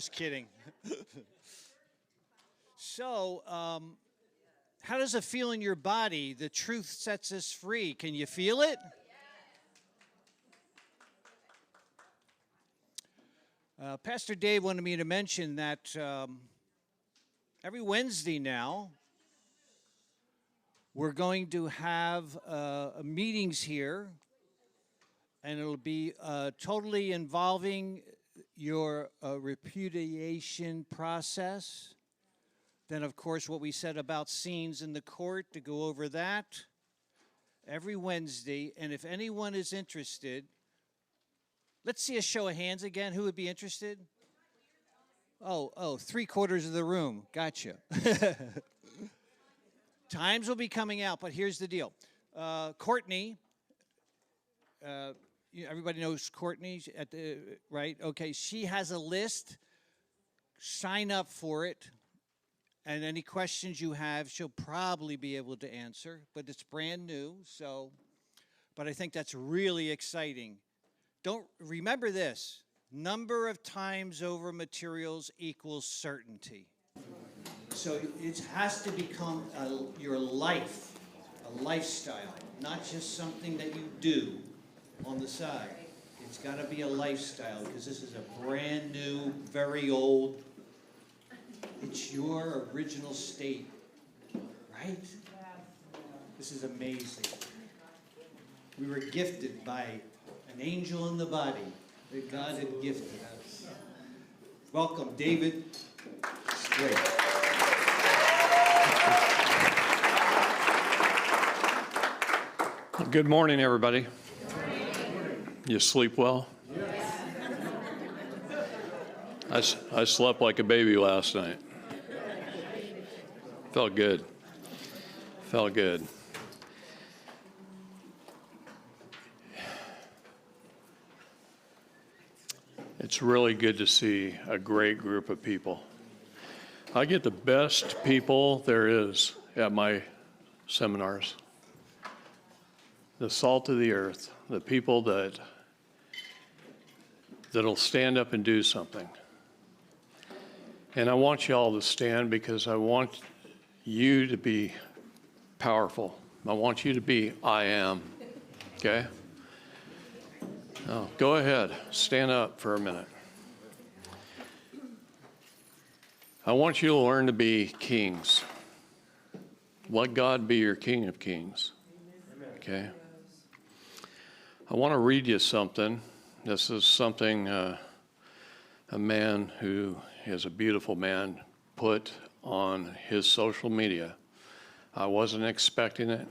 Just kidding. So, how does it feel in your body? The truth sets us free. Can you feel it? Pastor Dave wanted me to mention that every Wednesday now, we're going to have meetings here, and it'll be totally involving your repudiation process. Then, of course, what we said about scenes in the court, to go over that every Wednesday. And if anyone is interested, let's see a show of hands again. Who would be interested? Oh, 3/4 of the room. Gotcha. Times will be coming out, but here's the deal. Courtney, everybody knows Courtney, right? Okay, she has a list. Sign up for it. And any questions you have, she'll probably be able to answer, but it's brand new, but I think that's really exciting. Don't remember this, number of times over materials equals certainty. So it has to become your life, a lifestyle, not just something that you do on the side. It's got to be a lifestyle, because this is a brand new, very old. It's your original state, right? This is amazing. We were gifted by an angel in the body that God had gifted us. Welcome, David. Great. Good morning, everybody. You sleep well? I slept like a baby last night. Felt good. Felt good. It's really good to see a great group of people. I get the best people there is at my seminars. The salt of the earth, the people that'll stand up and do something. And I want you all to stand because I want you to be powerful. I want you to be I am, okay? Now, go ahead, stand up for a minute. I want you to learn to be kings. Let God be your King of Kings, okay? I want to read you something. This is something a man who is a beautiful man put on his social media. I wasn't expecting it.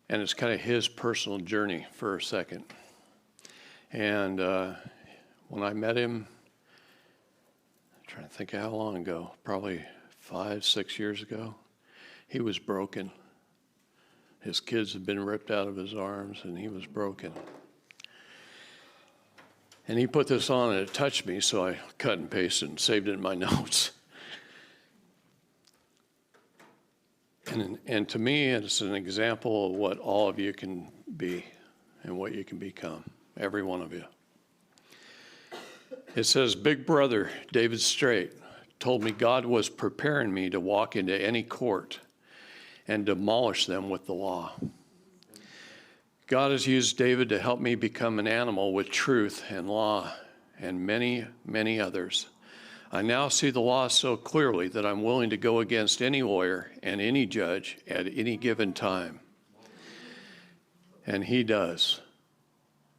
And it's kind of his personal journey for a second. And when I met him, I'm trying to think of how long ago, probably 5, 6 years ago, he was broken. His kids had been ripped out of his arms, and he was broken. And he put this on, and it touched me, so I cut and pasted and saved it in my notes. And to me, it's an example of what all of you can be and what you can become, every one of you. It says, Big Brother David Straight told me God was preparing me to walk into any court and demolish them with the law. God has used David to help me become an animal with truth and law and many, many others. I now see the law so clearly that I'm willing to go against any lawyer and any judge at any given time. And he does.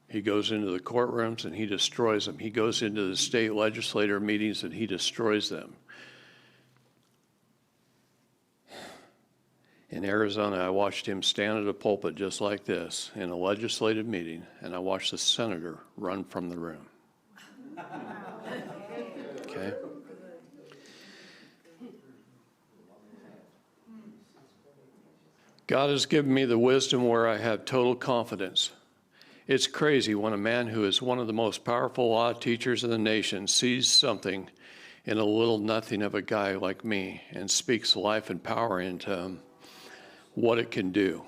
He goes into the courtrooms and he destroys them. He goes into the state legislature meetings and he destroys them. In Arizona, I watched him stand at a pulpit just like this in a legislative meeting, and I watched the senator run from the room. Okay? God has given me the wisdom where I have total confidence. It's crazy when a man who is one of the most powerful law teachers in the nation sees something in a little nothing of a guy like me and speaks life and power into him, what it can do.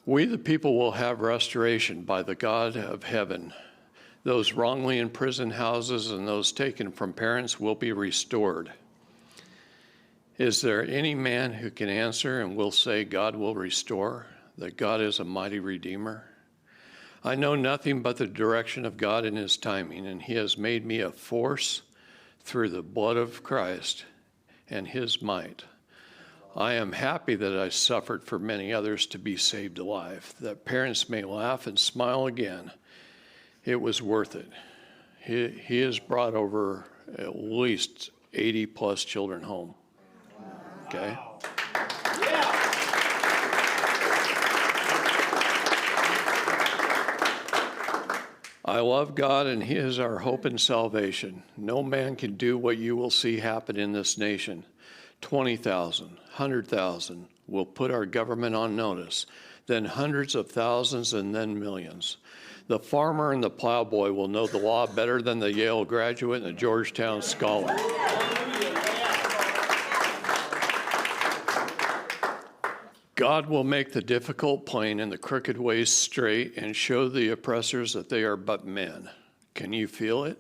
We, the people, will have restoration by the God of heaven Those wrongly imprisoned houses and those taken from parents will be restored. Is there any man who can answer and will say God will restore, that God is a mighty redeemer? I know nothing but the direction of God in his timing, and he has made me a force through the blood of Christ and his might. I am happy that I suffered for many others to be saved alive, that parents may laugh and smile again. It was worth it. He has brought over at least 80 plus children home. Okay? I love God, and he is our hope and salvation. No man can do what you will see happen in this nation. 20,000, 100,000 will put our government on notice, then hundreds of thousands, and then millions. The farmer and the plowboy will know the law better than the Yale graduate and the Georgetown scholar. God will make the difficult plain and the crooked ways straight and show the oppressors that they are but men. Can you feel it?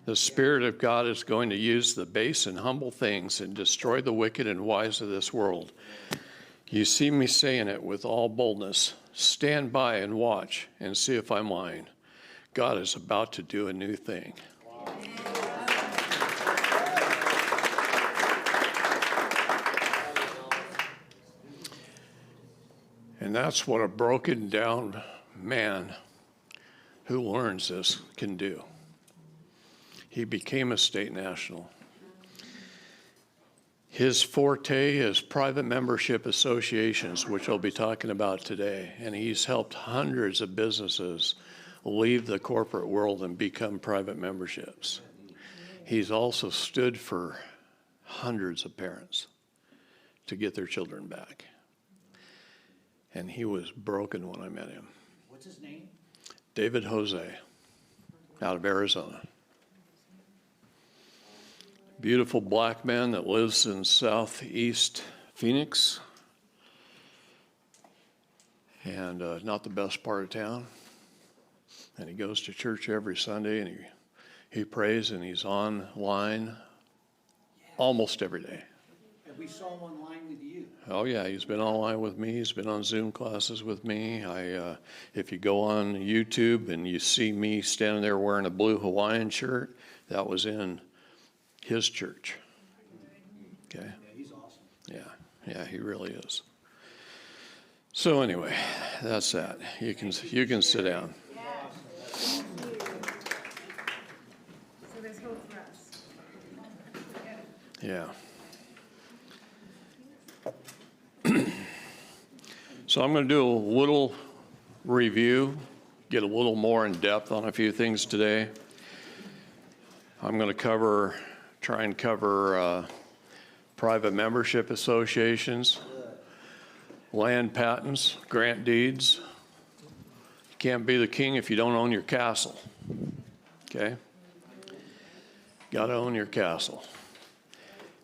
The Spirit of God is going to use the base and humble things and destroy the wicked and wise of this world. You see me saying it with all boldness. Stand by and watch and see if I'm lying. God is about to do a new thing. And that's what a broken down man who learns this can do. He became a state national. His forte is private membership associations, which I'll be talking about today. And he's helped hundreds of businesses leave the corporate world and become private memberships. He's also stood for hundreds of parents to get their children back. And he was broken when I met him. What's his name? David Jose, out of Arizona. Beautiful black man that lives in southeast Phoenix. And not the best part of town. And he goes to church every Sunday, and he prays, and he's online almost every day. And we saw him online with you. Oh yeah, he's been online with me. He's been on Zoom classes with me. If you go on YouTube and you see me standing there wearing a blue Hawaiian shirt, that was in his church. Okay. Yeah, he's awesome. Yeah, he really is. So anyway, that's that. You can sit down. So there's hope for us. Yeah. So I'm going to do a little review, get a little more in depth on a few things today. I'm going to try and cover private membership associations, land patents, grant deeds. You can't be the king if you don't own your castle. Okay? Got to own your castle.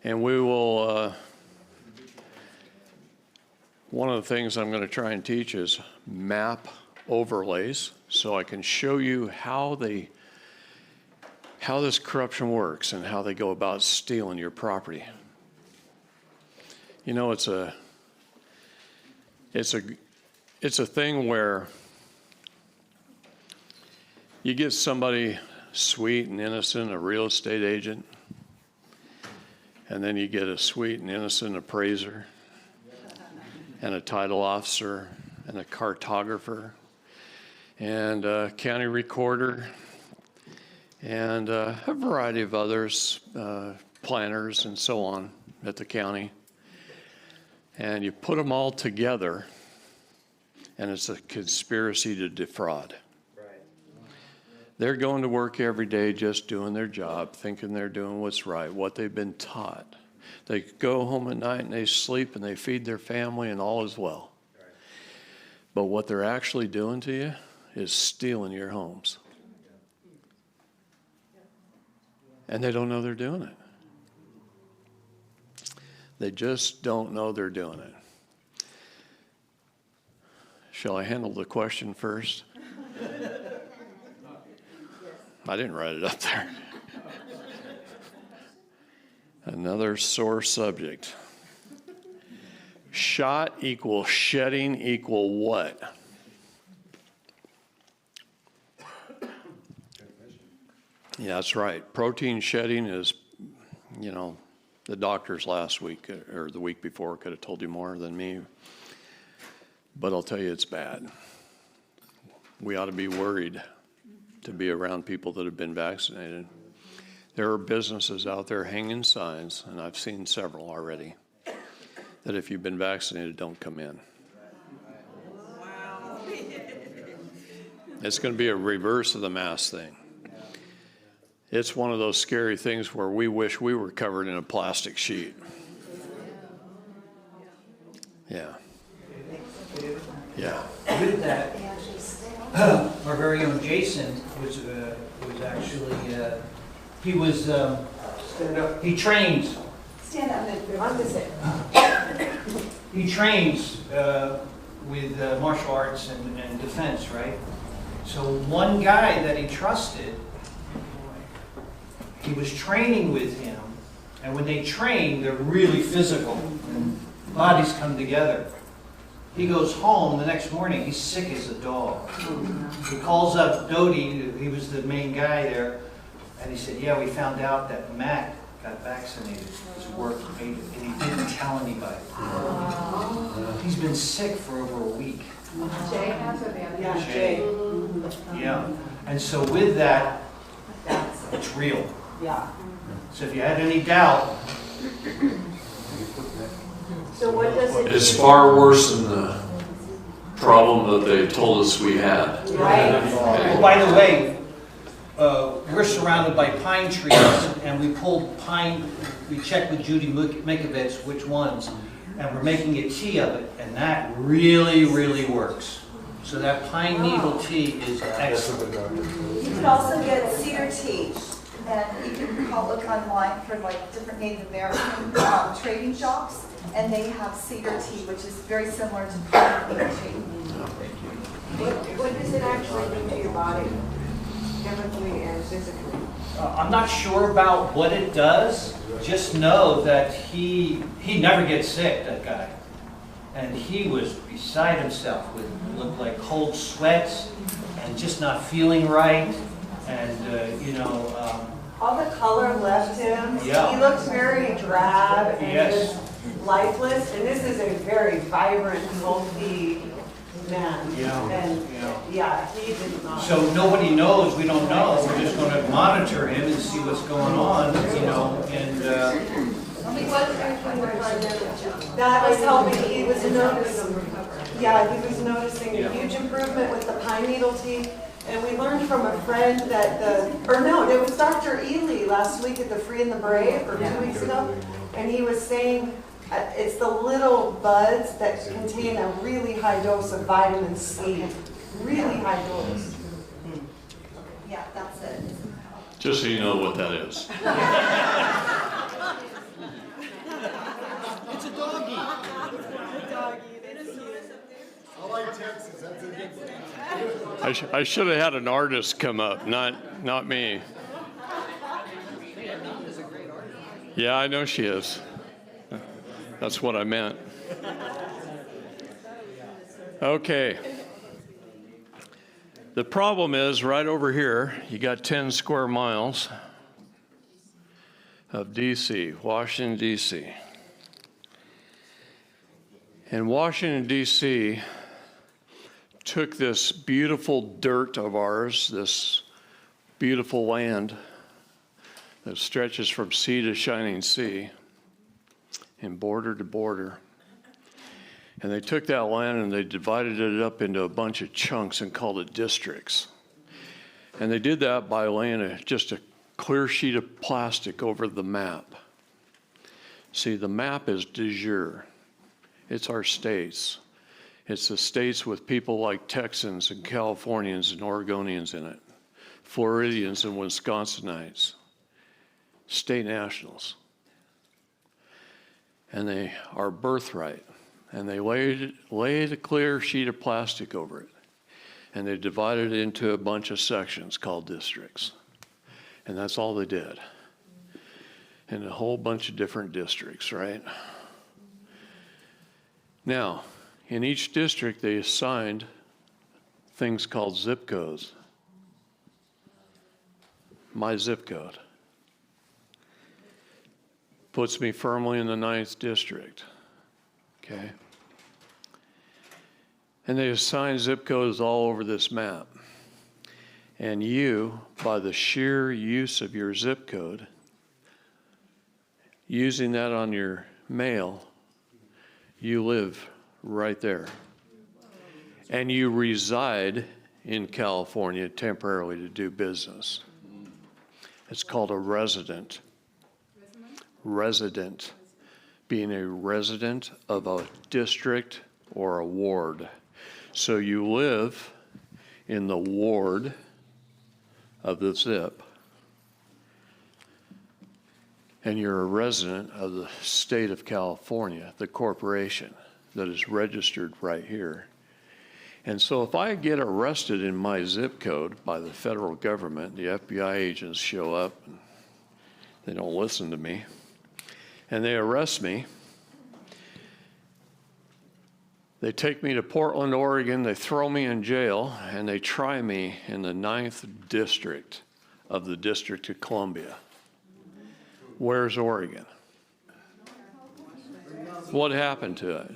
And we will, one of the things I'm going to try and teach is map overlays, so I can show you how this corruption works and how they go about stealing your property. You know, it's a thing where you get somebody sweet and innocent, a real estate agent, and then you get a sweet and innocent appraiser and a title officer and a cartographer and a county recorder and a variety of others, planners and so on at the county. And you put them all together, and it's a conspiracy to defraud. They're going to work every day just doing their job, thinking they're doing what's right, what they've been taught. They go home at night and they sleep and they feed their family and all is well. But what they're actually doing to you is stealing your homes. And they don't know they're doing it. They just don't know they're doing it. Shall I handle the question first? I didn't write it up there. Another sore subject. Shot equals shedding equal what? Yeah, that's right. Protein shedding is, the doctors last week or the week before could have told you more than me. But I'll tell you, it's bad. We ought to be worried to be around people that have been vaccinated. There are businesses out there hanging signs, and I've seen several already, that if you've been vaccinated, don't come in. It's going to be a reverse of the mask thing. It's one of those scary things where we wish we were covered in a plastic sheet. Yeah. Yeah. With that, our very own Jason was actually, he trains. Stand up and on this it. He trains with martial arts and defense, right? So one guy that he trusted, he was training with him, and when they train, they're really physical, and bodies come together. He goes home the next morning, he's sick as a dog. He calls up Doty, he was the main guy there, and he said, yeah, we found out that Matt got vaccinated. His work made it, and he didn't tell anybody. He's been sick for over a week. Jay has a Yeah, bandage. Jay. Yeah, and so with that, it's real. Yeah. So if you had any doubt, So what does it do? It's far worse than the problem that they told us we had. Right. oh, by the way, we're surrounded by pine trees, and we pulled pine, we checked with Judy Mikovits which ones, and we're making a tea of it, and that really, really works. So that pine needle tea is excellent. You can also get cedar tea, and you can look online for like different Native American trading shops, and they have cedar tea, which is very similar to pine needle tea. What does it actually do to your body, chemically and physically? I'm not sure about what it does. Just know that he never gets sick, that guy. And he was beside himself with looked like cold sweats and just not feeling right. And, All the color left him. Yeah. He looked very drab and Yes. just lifeless. And this is a very vibrant, healthy man. Yeah. And yeah, he did not. so nobody knows, we don't know. We're just going to monitor him and see what's going on, and That was helping. He was noticing. Yeah, he was noticing a huge improvement with the pine needle tea. And we learned from a friend that it was Dr. Ely last week at the Free and the Brave, or 2 weeks ago. And he was saying it's the little buds that contain a really high dose of vitamin C. Really high dose. Yeah, that's it. Just so you know what that is. It's a doggy. I like Texas, that's a good thing. I should have had an artist come up, not me. Yeah, I know she is. That's what I meant. Okay. The problem is right over here, you got 10 square miles of D.C., Washington, D.C. And Washington, D.C. took this beautiful dirt of ours, this beautiful land that stretches from sea to shining sea and border to border. And they took that land and they divided it up into a bunch of chunks and called it districts. And they did that by laying just a clear sheet of plastic over the map. See, the map is de jure. It's our states. It's the states with people like Texans and Californians and Oregonians in it, Floridians and Wisconsinites, state nationals. And they are birthright. And they laid a clear sheet of plastic over it. And they divided it into a bunch of sections called districts. And that's all they did. In a whole bunch of different districts, right? Now, in each district, they assigned things called zip codes. My zip code puts me firmly in the 9th district, okay? And they assign zip codes all over this map. And you, by the sheer use of your zip code, using that on your mail, you live right there. And you reside in California temporarily to do business. It's called a resident. Resident. Being a resident of a district or a ward. So you live in the ward of the zip, and you're a resident of the state of California, the corporation that is registered right here. And so if I get arrested in my zip code by the federal government, the FBI agents show up, and they don't listen to me, and they arrest me. They take me to Portland, Oregon, they throw me in jail, and they try me in the 9th district of the District of Columbia. Where's Oregon? What happened to it?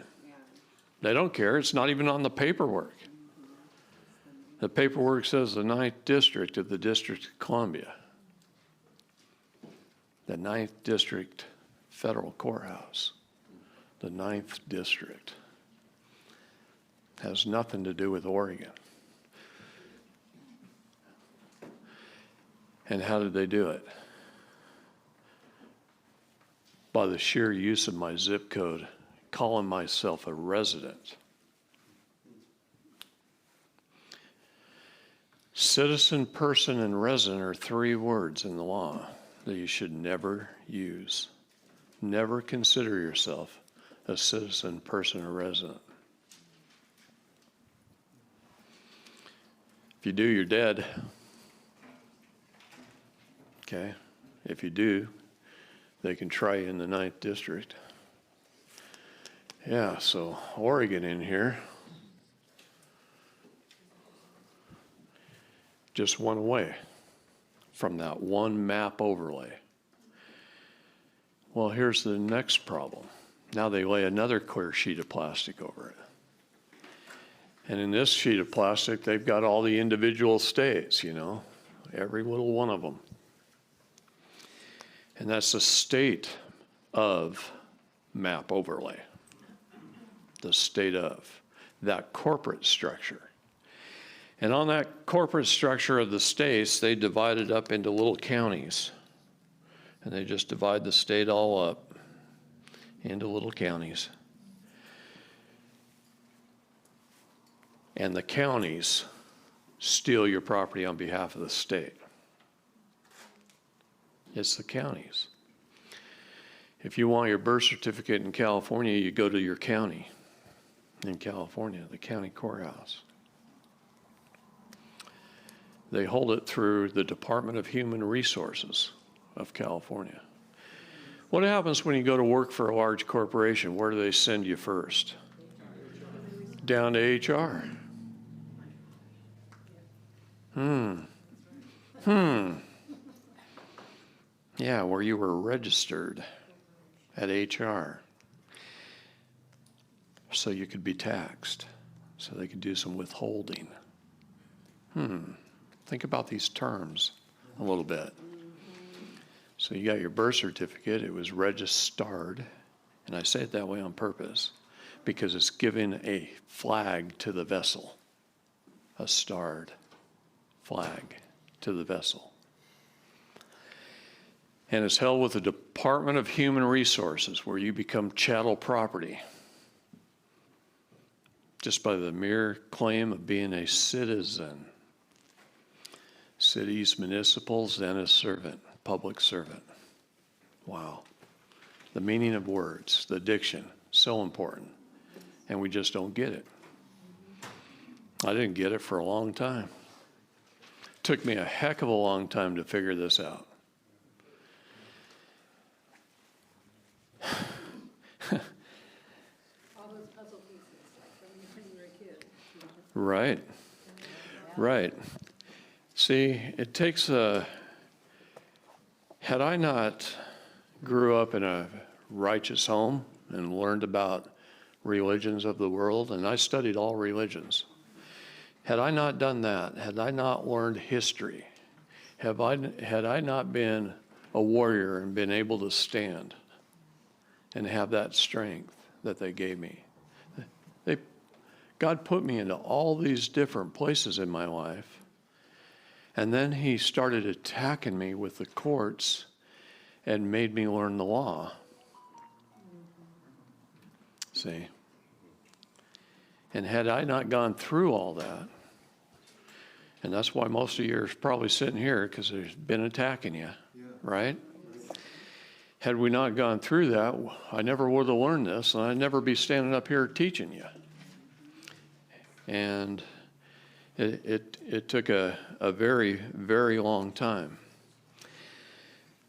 They don't care. It's not even on the paperwork. The paperwork says the 9th district of the District of Columbia. The 9th district federal courthouse. The 9th district. Has nothing to do with Oregon. And how did they do it? By the sheer use of my zip code, calling myself a resident. Citizen, person, and resident are 3 words in the law that you should never use. Never consider yourself a citizen, person, or resident. If you do, you're dead. Okay? If you do, they can try you in the 9th district. Yeah, so Oregon in here just went away from that one map overlay. Well, here's the next problem. Now they lay another clear sheet of plastic over it. And in this sheet of plastic, they've got all the individual states, you know, every little one of them. And that's the state of map overlay. The state of that corporate structure. And on that corporate structure of the states, they divide it up into little counties. And they just divide the state all up into little counties. And the counties steal your property on behalf of the state. It's the counties. If you want your birth certificate in California, you go to your county in California, the county courthouse. They hold it through the Department of Human Resources of California. What happens when you go to work for a large corporation? Where do they send you first? Down to HR. Yeah, where you were registered at HR. So you could be taxed. So they could do some withholding. Think about these terms a little bit. So you got your birth certificate, it was registered, and I say it that way on purpose, because it's giving a flag to the vessel, a starred flag to the vessel. And it's held with the Department of Human Resources, where you become chattel property just by the mere claim of being a citizen. Cities, municipals, and a servant, public servant. Wow. The meaning of words, the diction, so important. And we just don't get it. I didn't get it for a long time. took me a heck of a long time to figure this out. All those puzzle pieces, like when you were a kid. Right. Right. See, it takes a. Had I not grew up in a righteous home and learned about religions of the world, and I studied all religions, had I not done that, had I not learned history, had I not been a warrior and been able to stand and have that strength that they gave me, God put me into all these different places in my life. And then he started attacking me with the courts and made me learn the law. See? And had I not gone through all that, and that's why most of you are probably sitting here, because there's been attacking you, right? Had we not gone through that, I never would have learned this, and I'd never be standing up here teaching you. And it took a very, very long time.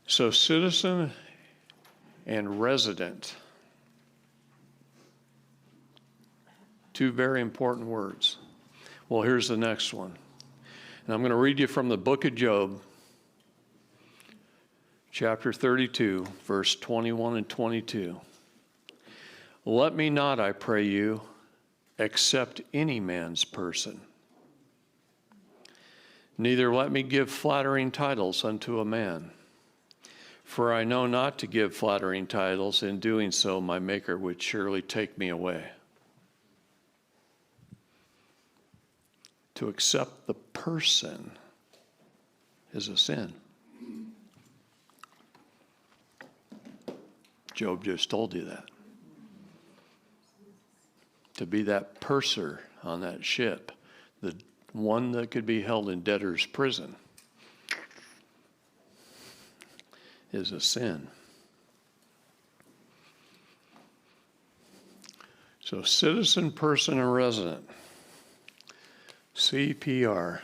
So citizen and resident, two very important words. Well, here's the next one. And I'm going to read you from the book of Job, chapter 32, verse 21 and 22. Let me not, I pray you, accept any man's person. Neither let me give flattering titles unto a man. For I know not to give flattering titles. In doing so, my Maker would surely take me away. To accept the person is a sin. Job just told you that. To be that purser on that ship, the one that could be held in debtor's prison, is a sin. So citizen, person, and resident. CPR.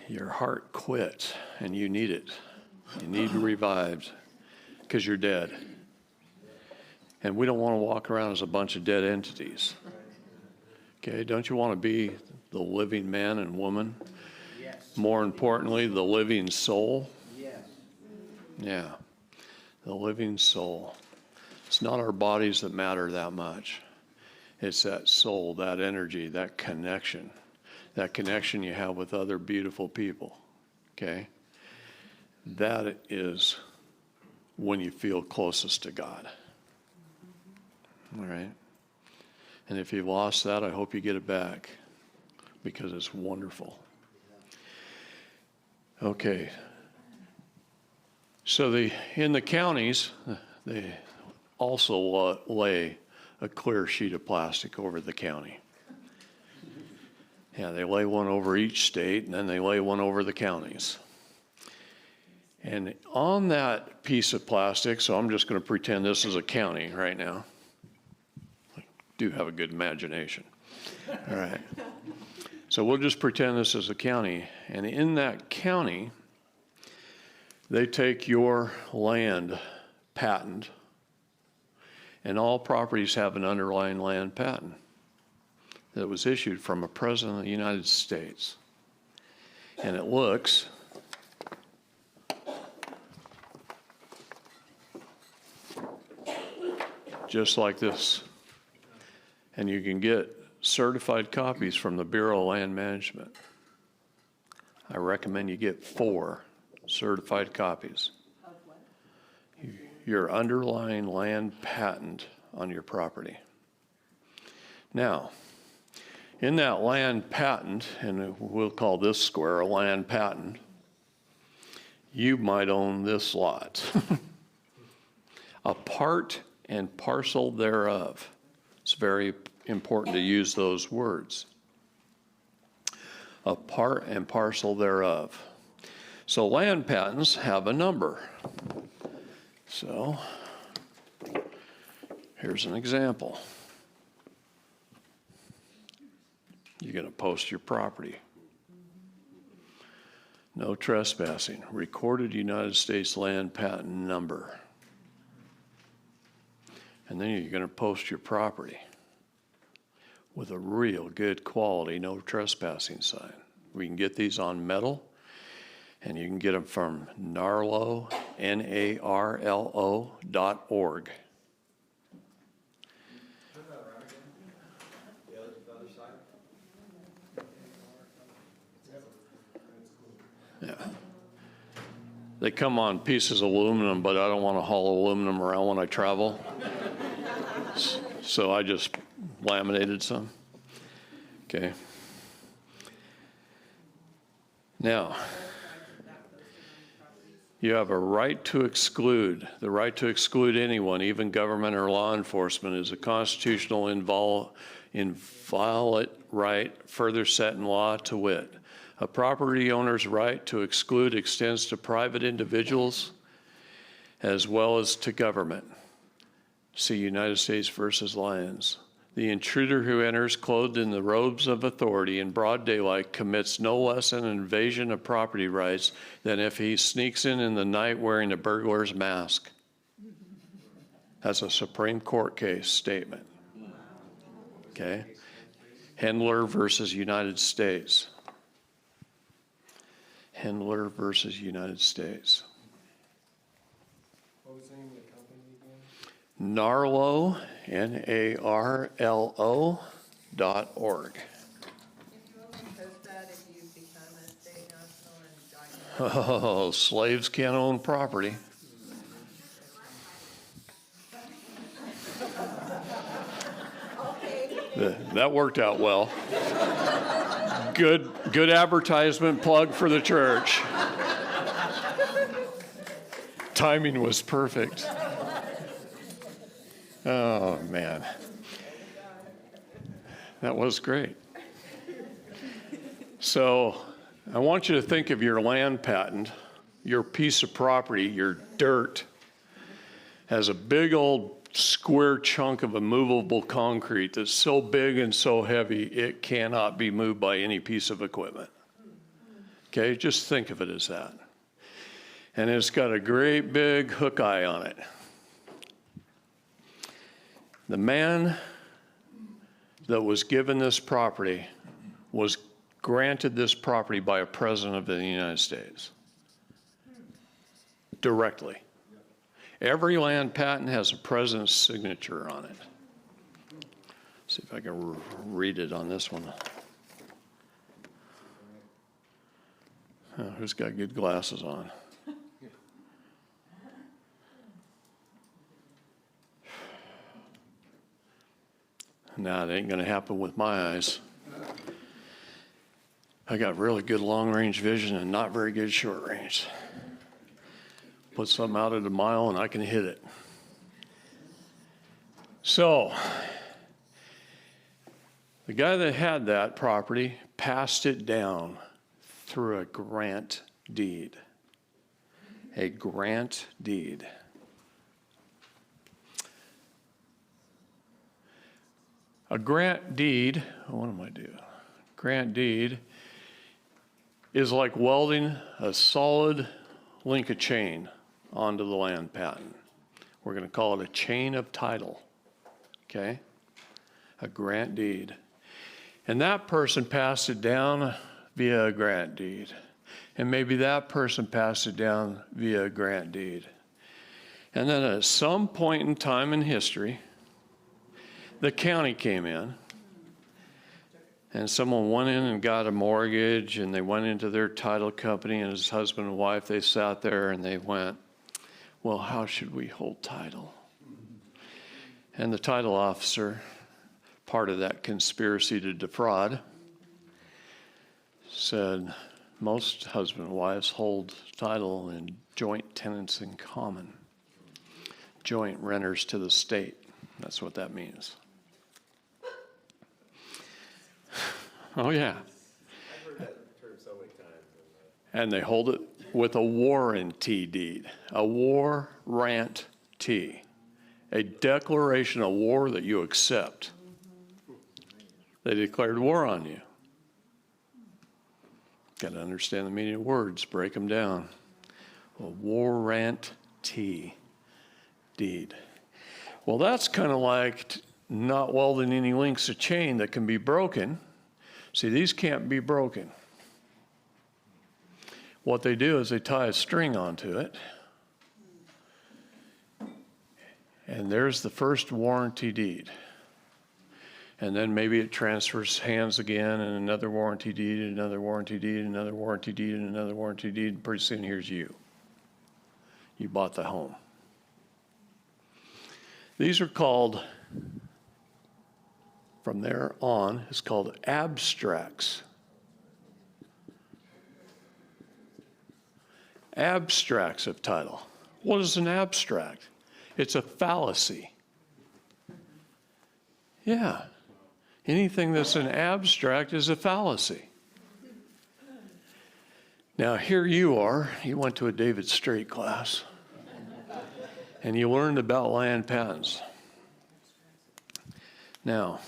Your heart quit and you need it. You need revived because you're dead. And we don't want to walk around as a bunch of dead entities. Okay, don't you want to be the living man and woman? Yes. More importantly, the living soul? Yes. Yeah, the living soul. It's not our bodies that matter that much. It's that soul, that energy, that connection you have with other beautiful people, okay? That is when you feel closest to God, all right? And if you've lost that, I hope you get it back because it's wonderful. Okay. So in the counties, they also lay a clear sheet of plastic over the county. Yeah, they lay one over each state, and then they lay one over the counties. And on that piece of plastic, so I'm just going to pretend this is a county right now. I do have a good imagination. All right. So we'll just pretend this is a county. And in that county, they take your land patent, and all properties have an underlying land patent that was issued from a president of the United States. And it looks just like this. And you can get certified copies from the Bureau of Land Management. I recommend you get 4 certified copies. Your underlying land patent on your property. Now, in that land patent, and we'll call this square a land patent, you might own this lot. A part and parcel thereof. It's very important to use those words. A part and parcel thereof. So land patents have a number. So here's an example. You're going to post your property. No trespassing. Recorded United States land patent number. And then you're going to post your property with a real good quality no trespassing sign. We can get these on metal, and you can get them from NARLO, NARLO.org. Yeah. They come on pieces of aluminum, but I don't want to haul aluminum around when I travel. So I just laminated some. Okay. Now, you have a right to exclude. The right to exclude anyone, even government or law enforcement, is a constitutional inviolate right further set in law, to wit. A property owner's right to exclude extends to private individuals as well as to government. See United States versus Lyons. The intruder who enters clothed in the robes of authority in broad daylight commits no less an invasion of property rights than if he sneaks in the night wearing a burglar's mask. That's a Supreme Court case statement. Okay? Hendler versus United States. Hendler versus United States. What was the name of the company again? NARLO, NARLO.org. If you only post that if you become a state national and document. Oh, slaves can't own property. That worked out well. Good advertisement plug for the church. Timing was perfect. Oh, man. That was great. So I want you to think of your land patent, your piece of property, your dirt, as a big old square chunk of immovable concrete that's so big and so heavy it cannot be moved by any piece of equipment. Okay, just think of it as that. And it's got a great big hook eye on it. The man that was given this property was granted this property by a president of the United States. Directly. Every land patent has a president's signature on it. See if I can read it on this one. Who's got good glasses on? Nah, it ain't going to happen with my eyes. I got really good long-range vision and not very good short-range. Put something out at a mile and I can hit it. So, the guy that had that property passed it down through a grant deed. A grant deed. A grant deed, what am I doing? Grant deed is like welding a solid link of chain onto the land patent. We're going to call it a chain of title, okay? A grant deed. And that person passed it down via a grant deed. And maybe that person passed it down via a grant deed. And then at some point in time in history, the county came in and someone went in and got a mortgage and they went into their title company and his husband and wife, they sat there and they went, well, how should we hold title? And the title officer, part of that conspiracy to defraud, said most husband and wives hold title in joint tenants in common, joint renters to the state. That's what that means. Oh, yeah. I've heard that term so many times. And they hold it with a warranty deed, a warranty, a declaration of war that you accept. They declared war on you. Got to understand the meaning of words, break them down. A warranty deed. Well, that's kind of like not welding any links of chain that can be broken. See, these can't be broken. What they do is they tie a string onto it. And there's the first warranty deed. And then maybe it transfers hands again, and another warranty deed, and another warranty deed, and another warranty deed, and another warranty deed. And pretty soon, here's you. You bought the home. These are called, from there on, it's called abstracts. Abstracts of title. What is an abstract? It's a fallacy. Yeah. Anything that's an abstract is a fallacy. Now, here you are. You went to a David Straight class. And you learned about land patents. Now,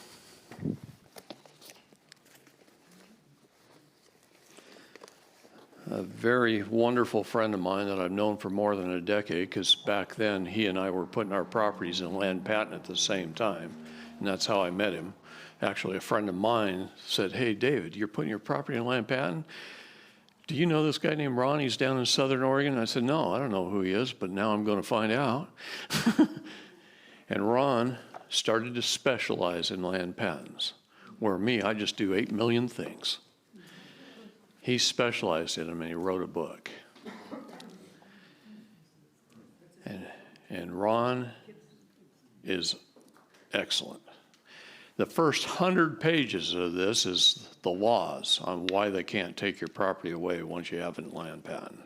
a very wonderful friend of mine that I've known for more than a decade, because back then he and I were putting our properties in land patent at the same time, and that's how I met him. Actually, a friend of mine said, "Hey, David, you're putting your property in land patent? Do you know this guy named Ron? He's down in Southern Oregon." I said, "No, I don't know who he is, but now I'm going to find out." And Ron started to specialize in land patents, where me, I just do 8 million things. He specialized in them, and he wrote a book. And Ron is excellent. The first 100 pages of this is the laws on why they can't take your property away once you have a land patent.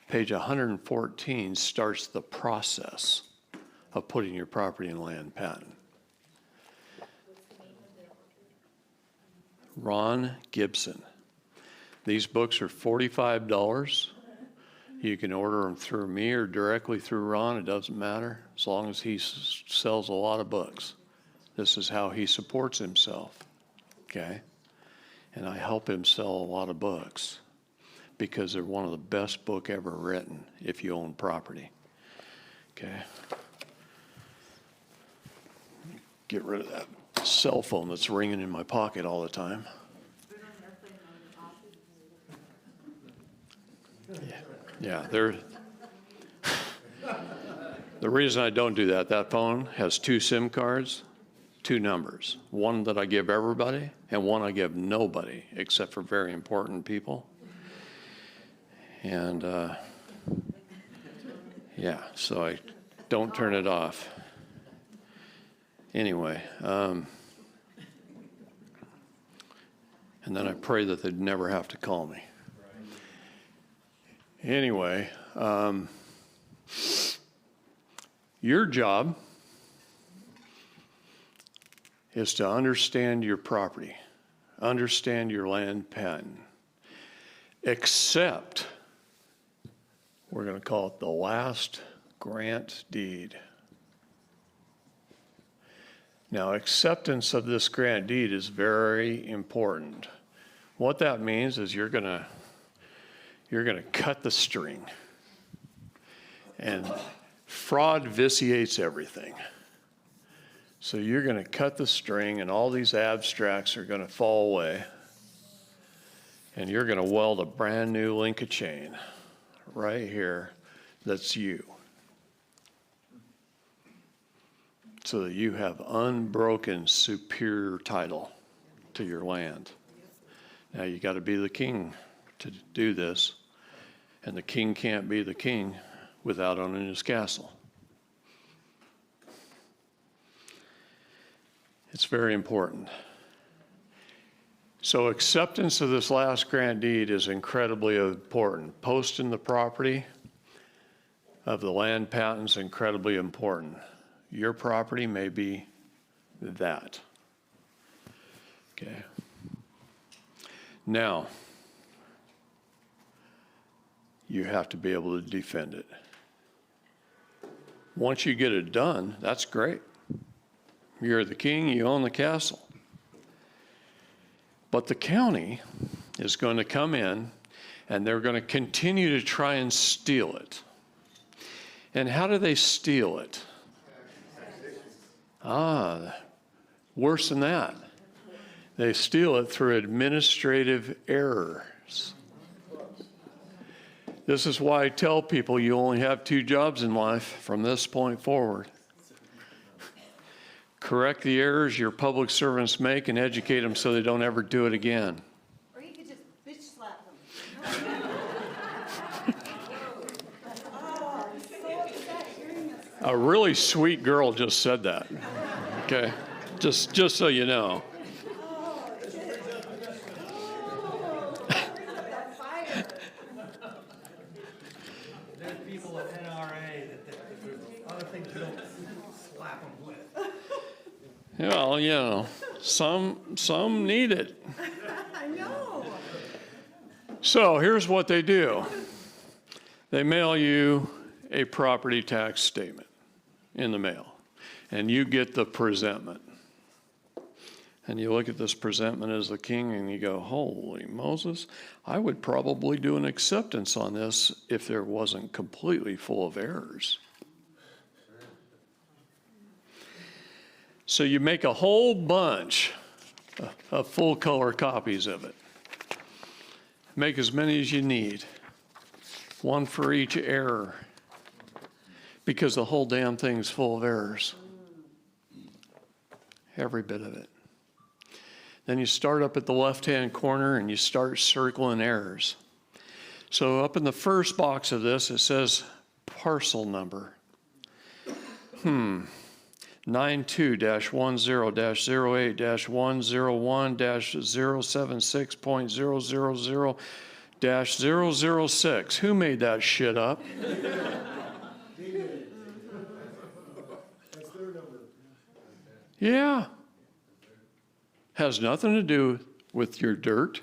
Page 114 starts the process of putting your property in land patent. Ron Gibson. These books are $45. You can order them through me or directly through Ron. It doesn't matter, as long as he sells a lot of books. This is how he supports himself, okay? And I help him sell a lot of books because they're one of the best book ever written if you own property, okay? Get rid of that cell phone that's ringing in my pocket all the time. Yeah, the reason I don't do that, that phone has 2 SIM cards, 2 numbers. One that I give everybody, and one I give nobody, except for very important people. And, yeah, so I don't turn it off. Anyway, and then I pray that they'd never have to call me. Anyway, your job is to understand your property, understand your land patent, except, we're going to call it the last grant deed. Now, acceptance of this grant deed is very important. What that means is you're going to cut the string. And fraud vitiates everything. So you're going to cut the string, and all these abstracts are going to fall away. And you're going to weld a brand new link of chain right here that's you. So that you have unbroken superior title to your land. Now you got to be the king to do this. And the king can't be the king without owning his castle. It's very important. So acceptance of this last grant deed is incredibly important. Posting the property of the land patent is incredibly important. Your property may be that. Okay. Now, you have to be able to defend it. Once you get it done, that's great. You're the king, you own the castle. But the county is going to come in, and they're going to continue to try and steal it. And how do they steal it? Worse than that. They steal it through administrative errors. This is why I tell people you only have 2 jobs in life from this point forward. Correct the errors your public servants make and educate them so they don't ever do it again. Or you could just bitch slap them. Oh, I'm so upset hearing this. A really sweet girl just said that. Okay, just so you know. There's people at NRA that there's other things you don't slap them with. Well, you know, some need it. I know. So here's what they do. They mail you a property tax statement in the mail, and you get the presentment. And you look at this presentment as the king and you go, holy Moses, I would probably do an acceptance on this if there wasn't completely full of errors. So you make a whole bunch of full color copies of it. Make as many as you need, one for each error, because the whole damn thing's full of errors. Every bit of it. Then you start up at the left-hand corner and you start circling errors. So up in the first box of this, it says parcel number. 92-10-08-101-076.000-006. Who made that shit up? That's their number. Yeah. Has nothing to do with your dirt.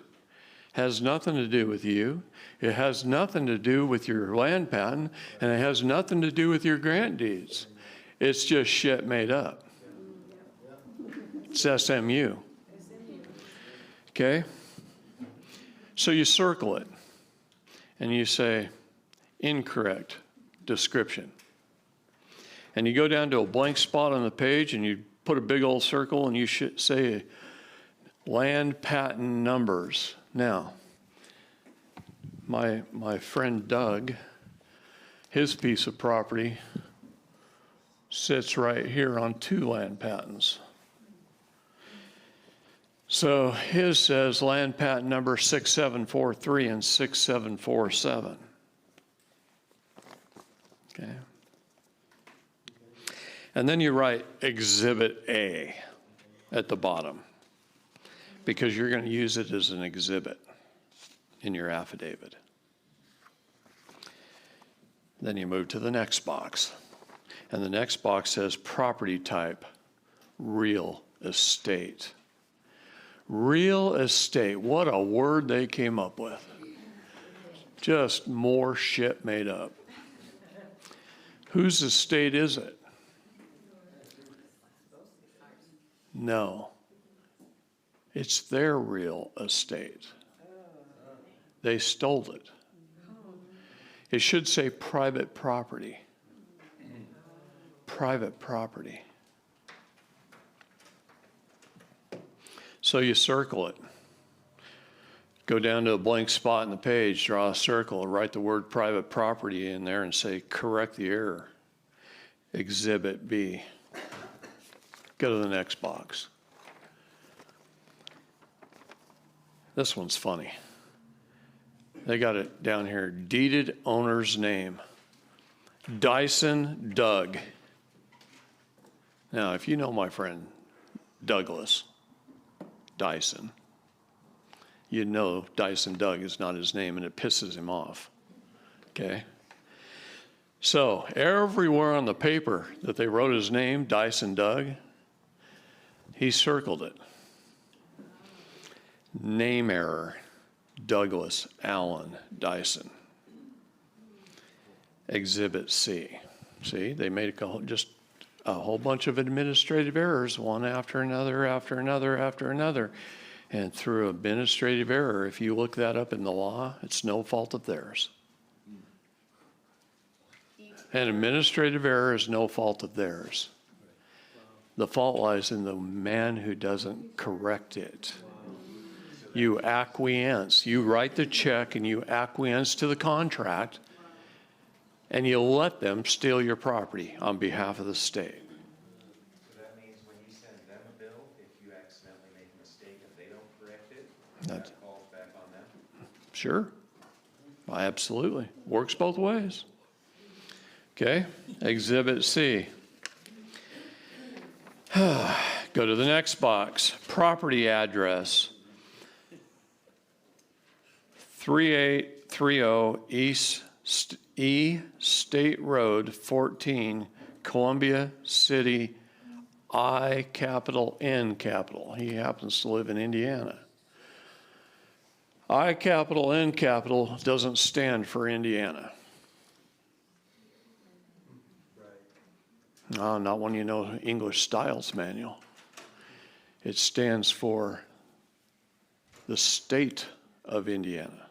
Has nothing to do with you. It has nothing to do with your land patent, and it has nothing to do with your grant deeds. It's just shit made up. It's SMU. Okay? So you circle it, and you say, incorrect description. And you go down to a blank spot on the page, and you put a big old circle, and you should say, land patent numbers. Now, my friend Doug, his piece of property sits right here on 2 land patents. So his says land patent number 6743 and 6747. Okay. And then you write Exhibit A at the bottom, because you're going to use it as an exhibit in your affidavit. Then you move to the next box. And the next box says property type, real estate. Real estate, what a word they came up with. Just more shit made up. Whose estate is it? No. It's their real estate. They stole it. It should say private property. Private property. So you circle it. Go down to a blank spot in the page, draw a circle, write the word private property in there and say correct the error. Exhibit B. Go to the next box. This one's funny. They got it down here, deeded owner's name. Dyson Doug. Now, if you know my friend Douglas Dyson, you know Dyson Doug is not his name, and it pisses him off. Okay? So, everywhere on the paper that they wrote his name, Dyson Doug, he circled it. Name error, Douglas Allen Dyson. Exhibit C. See, they made just a whole bunch of administrative errors, one after another, after another, after another. And through administrative error, if you look that up in the law, it's no fault of theirs. An administrative error is no fault of theirs. The fault lies in the man who doesn't correct it. You acquiesce. You write the check and you acquiesce to the contract, and you let them steal your property on behalf of the state. So that means when you send them a bill, if you accidentally make a mistake and they don't correct it, That's- that falls back on them? Sure. Absolutely. Works both ways. Okay, Exhibit C. Go to the next box. Property address. 3830 E State Road 14, Columbia City, I capital N capital. He happens to live in Indiana. I capital N capital doesn't stand for Indiana. Not when you know English Styles Manual. It stands for the state of Indiana,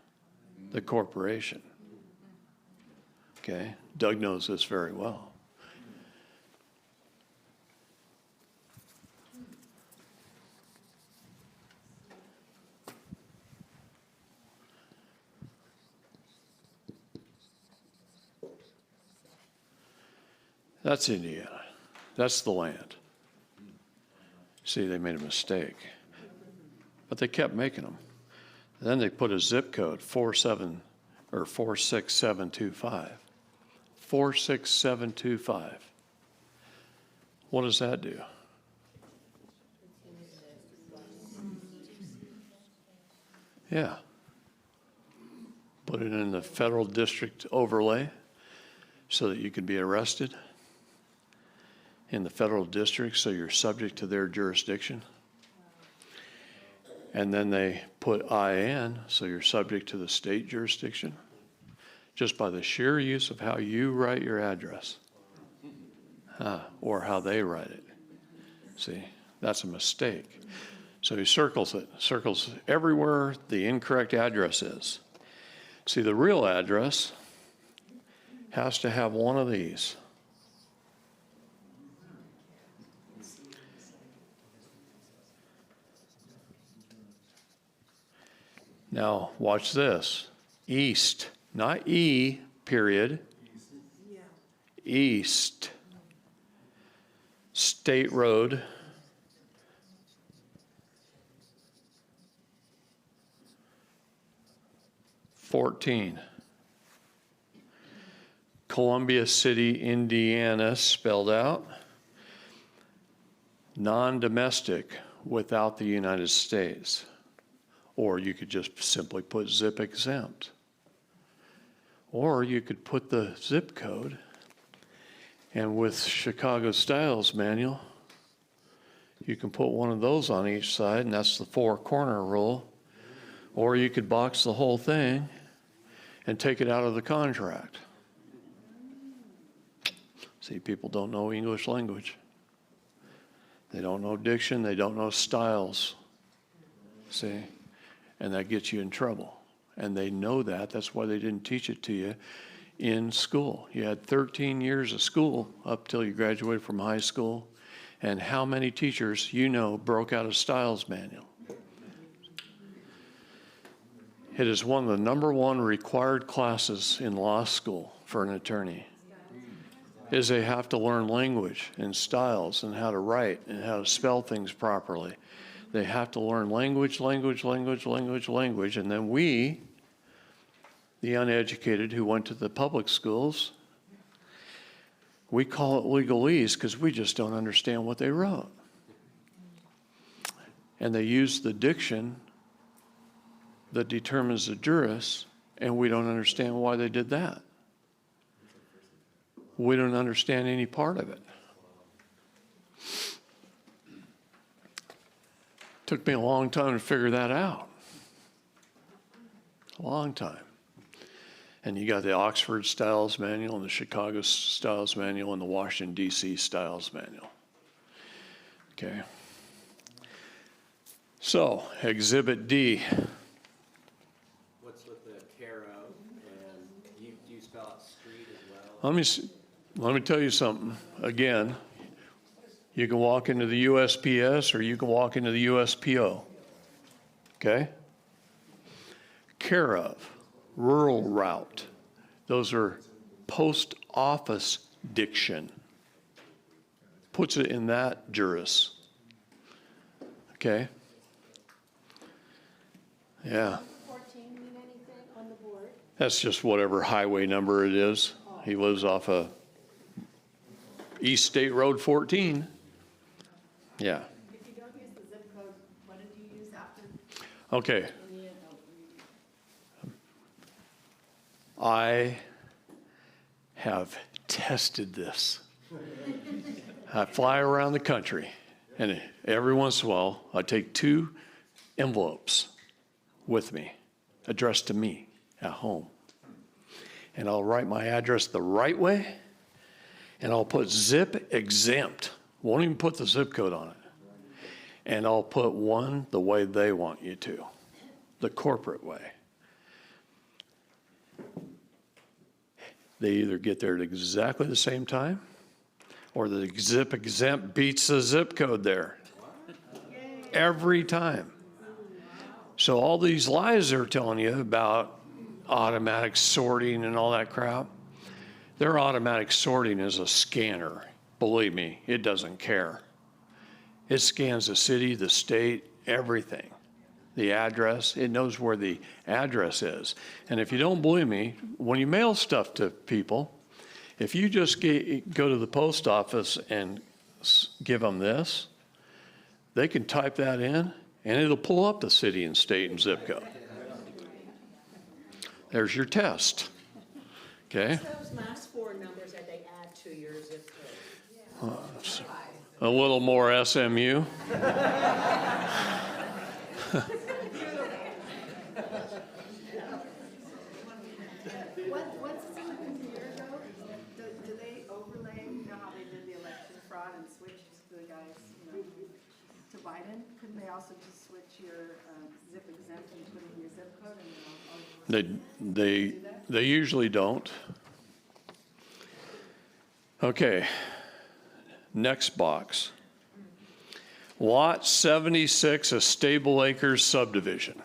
the corporation. Okay, Doug knows this very well. That's Indiana. That's the land. See, they made a mistake. But they kept making them. Then they put a zip code, 46725. 46725. What does that do? Yeah. Put it in the federal district overlay so that you can be arrested in the federal district, so you're subject to their jurisdiction. And then they put IN, so you're subject to the state jurisdiction, just by the sheer use of how you write your address, or how they write it. See, that's a mistake. So he circles it, circles everywhere the incorrect address is. See, the real address has to have one of these. Now, watch this. East, not E, period. East. State Road. (14) Columbia City, Indiana, spelled out. Non-domestic, without the United States. Or you could just simply put zip exempt. Or you could put the zip code, and with Chicago Styles Manual, you can put one of those on each side, and that's the four-corner rule. Or you could box the whole thing and take it out of the contract. See, people don't know English language. They don't know diction, they don't know styles. See? And that gets you in trouble. And they know that. That's why they didn't teach it to you in school. You had 13 years of school up till you graduated from high school. And how many teachers you know broke out a Styles Manual? It is one of the number one required classes in law school for an attorney. Is they have to learn language and styles and how to write and how to spell things properly. They have to learn language, and then we, the uneducated who went to the public schools, we call it legalese because we just don't understand what they wrote. And they use the diction that determines the jurist, and we don't understand why they did that. We don't understand any part of it. Took me a long time to figure that out. A long time. And you got the Oxford Styles Manual and the Chicago Styles Manual and the Washington, D.C. Styles Manual. Okay. So, Exhibit D. What's with the care of, and do you spell out street as well? Let me tell you something. Again, you can walk into the USPS or you can walk into the USPO. Okay? Care of, rural route. Those are post office diction. Puts it in that juris. Okay? Yeah. 14 mean anything on the board? That's just whatever highway number it is. He lives off of East State Road 14. Yeah. If you don't use the zip code, what did you use after? Okay. I have tested this. I fly around the country, and every once in a while, I take 2 envelopes with me, addressed to me at home. And I'll write my address the right way, and I'll put zip exempt. Won't even put the zip code on it. And I'll put one the way they want you to, the corporate way. They either get there at exactly the same time, or the zip exempt beats the zip code there. Every time. So all these lies they're telling you about automatic sorting and all that crap, their automatic sorting is a scanner. Believe me, it doesn't care. It scans the city, the state, everything. The address, it knows where the address is. And if you don't believe me, when you mail stuff to people, if you just go to the post office and give them this, they can type that in, and it'll pull up the city and state and zip code. There's your test. Okay? Those last 4 numbers that they add to your zip code. A little more SMU. What's this happened a year ago? Do they overlay, you know how they did the election fraud and switched the guys, to Biden? Couldn't they also just switch your zip exempt and put in your zip code and then all? They usually don't. Okay. Next box. Lot 76, a Stable Acres subdivision.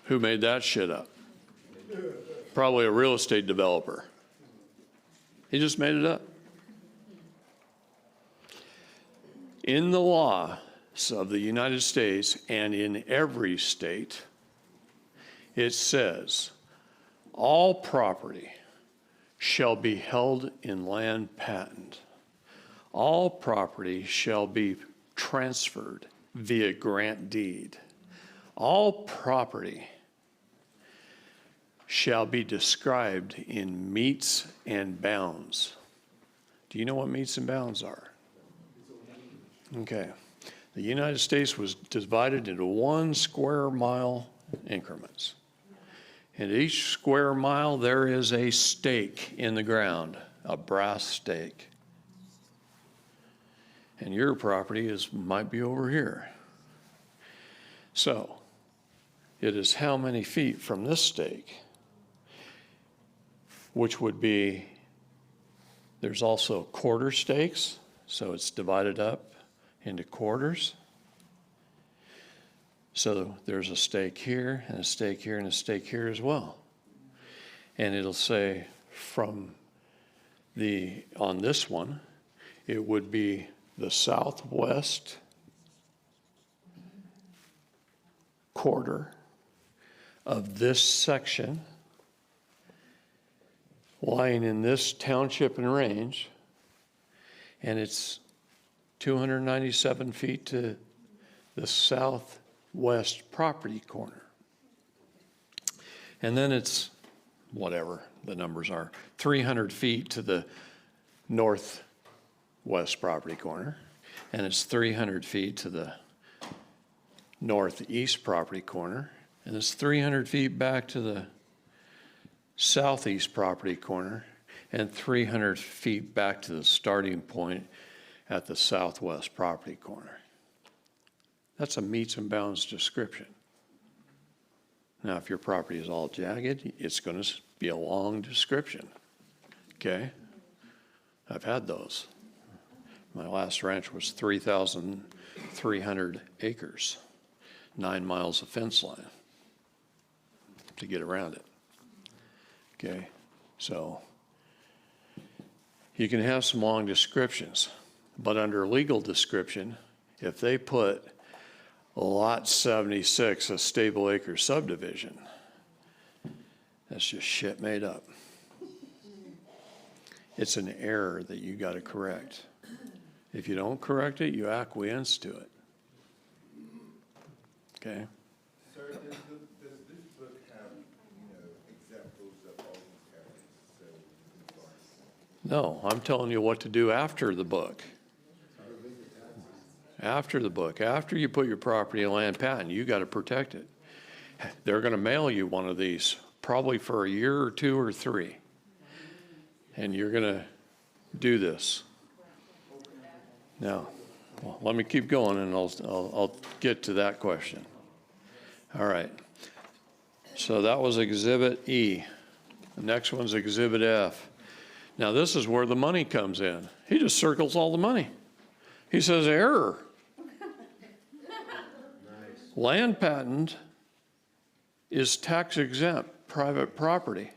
Who made that shit up? Probably a real estate developer. He just made it up. In the laws of the United States and in every state, it says, all property shall be held in land patent. All property shall be transferred via grant deed. All property shall be described in metes and bounds. Do you know what metes and bounds are? Okay. The United States was divided into 1 square mile increments. And each square mile, there is a stake in the ground, a brass stake. And your property might be over here. So, it is how many feet from this stake, which would be, there's also quarter stakes, so it's divided up into quarters. So there's a stake here, and a stake here, and a stake here as well. And it'll say from on this one, it would be the southwest quarter of this section lying in this township and range, and it's 297 feet to the southwest property corner. And then it's whatever the numbers are, 300 feet to the northwest property corner, and it's 300 feet to the northeast property corner, and it's 300 feet back to the southeast property corner, and 300 feet back to the starting point at the southwest property corner. That's a meets and bounds description. Now, if your property is all jagged, it's going to be a long description. Okay? I've had those. My last ranch was 3,300 acres, 9 miles of fence line to get around it. Okay? So you can have some long descriptions, but under legal description, if they put Lot 76, a stable acre subdivision, that's just shit made up. It's an error that you got to correct. If you don't correct it, you acquiesce to it. Okay? Sir, does this book have, examples of all these errors? No, I'm telling you what to do after the book. After the book, after you put your property in land patent, you got to protect it. They're going to mail you one of these, probably for a year or 2 or 3. And you're going to do this. Now, well, let me keep going and I'll get to that question. All right. So that was Exhibit E. The next one's Exhibit F. Now this is where the money comes in. He just circles all the money. He says error. Land patent is tax exempt private property.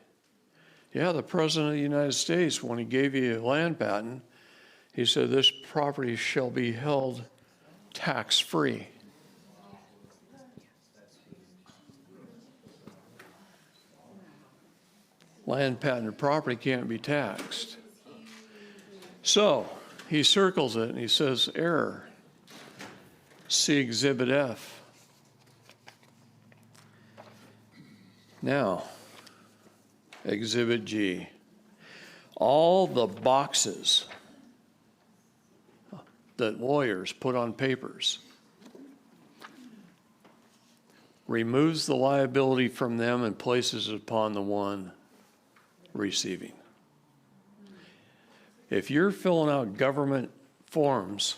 Yeah, the President of the United States, when he gave you a land patent, he said this property shall be held tax-free. Land patented property can't be taxed. So he circles it and he says error. See Exhibit F. Now, Exhibit G. All the boxes that lawyers put on papers removes the liability from them and places it upon the one receiving. If you're filling out government forms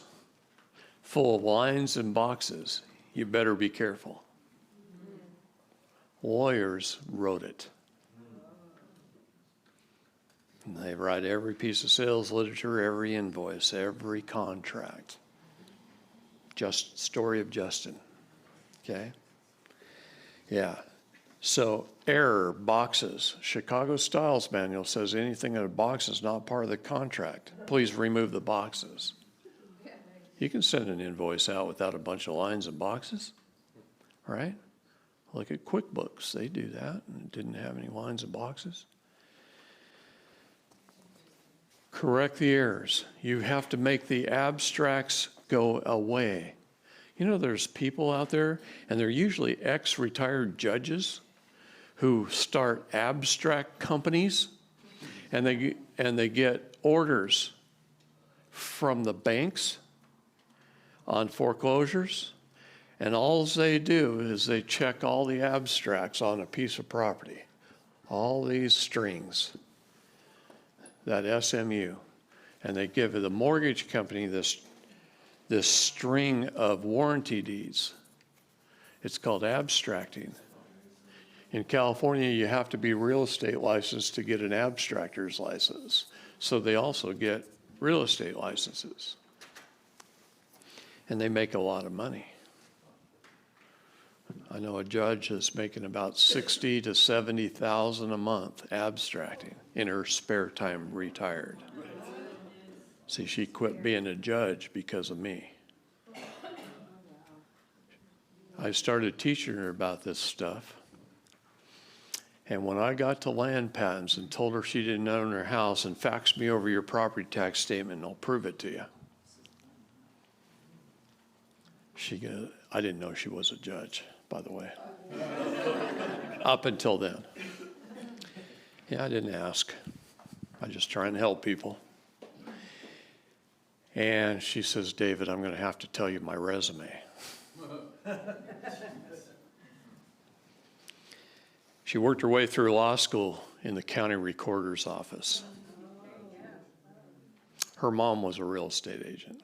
full of lines and boxes, you better be careful. Lawyers wrote it. And they write every piece of sales literature, every invoice, every contract. Just story of Justin. Okay? Yeah. So error, boxes. Chicago Styles Manual says anything in a box is not part of the contract. Please remove the boxes. You can send an invoice out without a bunch of lines and boxes, right? Look at QuickBooks. They do that and didn't have any lines and boxes. Correct the errors. You have to make the abstracts go away. You know, there's people out there, and they're usually ex-retired judges who start abstract companies, and they get orders from the banks on foreclosures, and all they do is they check all the abstracts on a piece of property, all these strings, that SMU, and they give the mortgage company this string of warranty deeds. It's called abstracting. In California, you have to be real estate licensed to get an abstractor's license. So they also get real estate licenses. And they make a lot of money. I know a judge is making about $60,000 to $70,000 a month abstracting in her spare time, retired. See, she quit being a judge because of me. I started teaching her about this stuff. And when I got to land patents and told her she didn't own her house and faxed me over your property tax statement and I'll prove it to you, I didn't know she was a judge, by the way. Up until then. Yeah, I didn't ask. I just trying to help people. And she says, David, I'm going to have to tell you my resume. She worked her way through law school in the county recorder's office. Her mom was a real estate agent.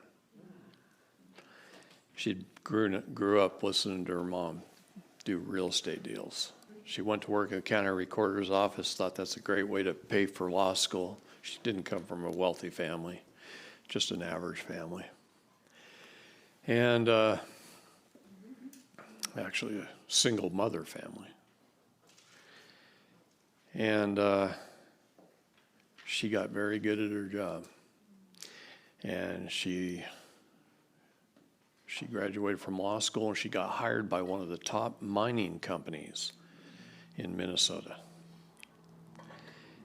She grew up listening to her mom do real estate deals. She went to work at the county recorder's office, thought that's a great way to pay for law school. She didn't come from a wealthy family, just an average family. And actually a single mother family. And she got very good at her job. And she graduated from law school, and she got hired by one of the top mining companies in Minnesota.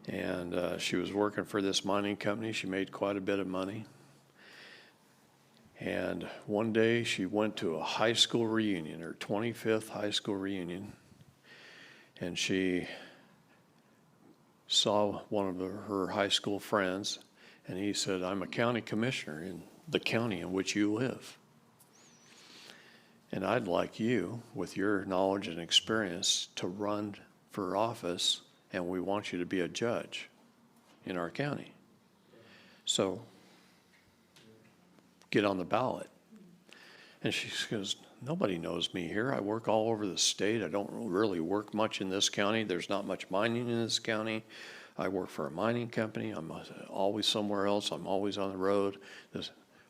And she was working for this mining company. She made quite a bit of money. And one day she went to a high school reunion, her 25th high school reunion, and she saw one of her high school friends, and he said, "I'm a county commissioner in the county in which you live. And I'd like you, with your knowledge and experience, to run for office, and we want you to be a judge in our county. So get on the ballot." And she goes, "Nobody knows me here. I work all over the state. I don't really work much in this county. There's not much mining in this county. I work for a mining company. I'm always somewhere else. I'm always on the road.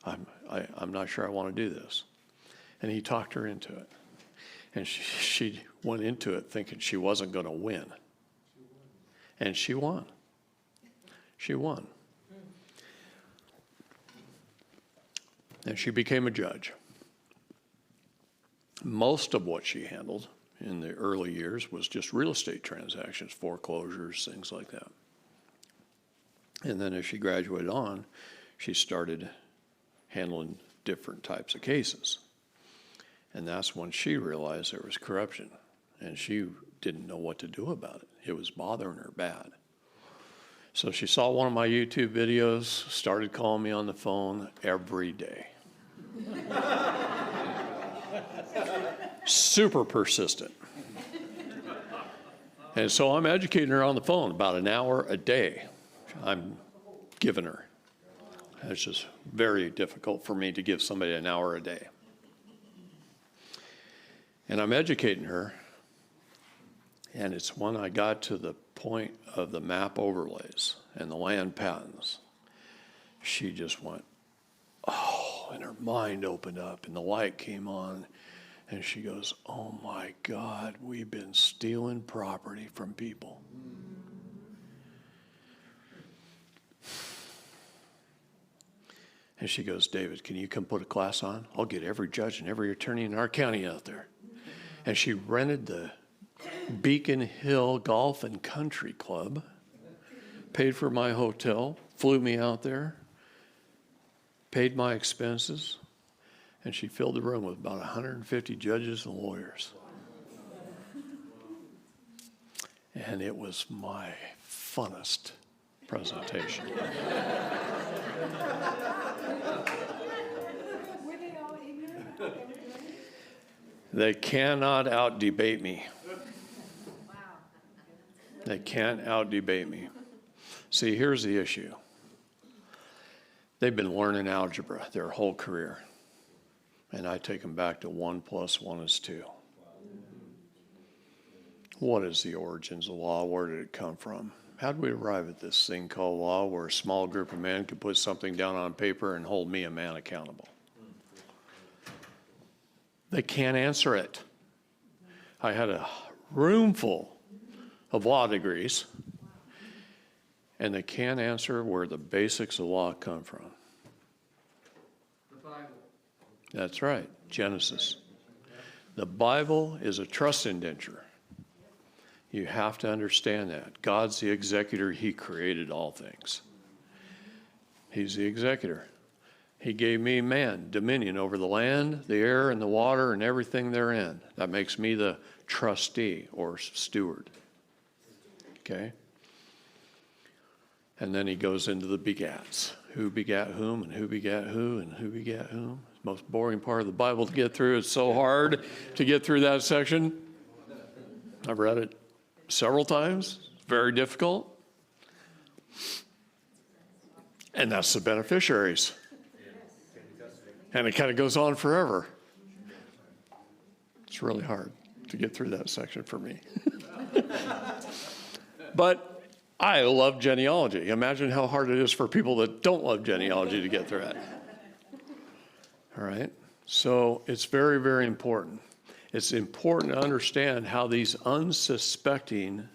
I'm not sure I want to do this." And he talked her into it. And she went into it thinking she wasn't going to win. And she won. She won. And she became a judge. Most of what she handled in the early years was just real estate transactions, foreclosures, things like that. And then as she graduated on, she started handling different types of cases. And that's when she realized there was corruption, and she didn't know what to do about it. It was bothering her bad. So she saw one of my YouTube videos, started calling me on the phone every day. Super persistent. And so I'm educating her on the phone about an hour a day. I'm giving her. It's just very difficult for me to give somebody an hour a day. And I'm educating her, and it's when I got to the point of the map overlays and the land patents, she just went, oh, and her mind opened up, and the light came on, and she goes, "Oh my God, we've been stealing property from people." And she goes, "David, can you come put a class on? I'll get every judge and every attorney in our county out there." And she rented the Beacon Hill Golf and Country Club, paid for my hotel, flew me out there, paid my expenses, and she filled the room with about 150 judges and lawyers. And it was my funnest presentation. Were they all ignorant of what they were doing? They cannot out-debate me. Wow. They can't out-debate me. See, here's the issue. They've been learning algebra their whole career. And I take them back to 1 + 1 is 2. What is the origins of law? Where did it come from? How did we arrive at this thing called law, where a small group of men could put something down on paper and hold me, a man, accountable? They can't answer it. I had a room full of law degrees, and they can't answer where the basics of law come from. The Bible. That's right, Genesis. The Bible is a trust indenture. You have to understand that. God's the executor. He created all things. He's the executor. He gave me, man, dominion over the land, the air, and the water, and everything therein. That makes me the trustee or steward. Okay? And then he goes into the begats. Who begat whom, and who begat who, and who begat whom. Most boring part of the Bible to get through. It's so hard to get through that section. I've read it several times. It's very difficult. And that's the beneficiaries. And it kind of goes on forever. It's really hard to get through that section for me. But I love genealogy. Imagine how hard it is for people that don't love genealogy to get through it. All right? So it's very, very important. It's important to understand how these unsuspecting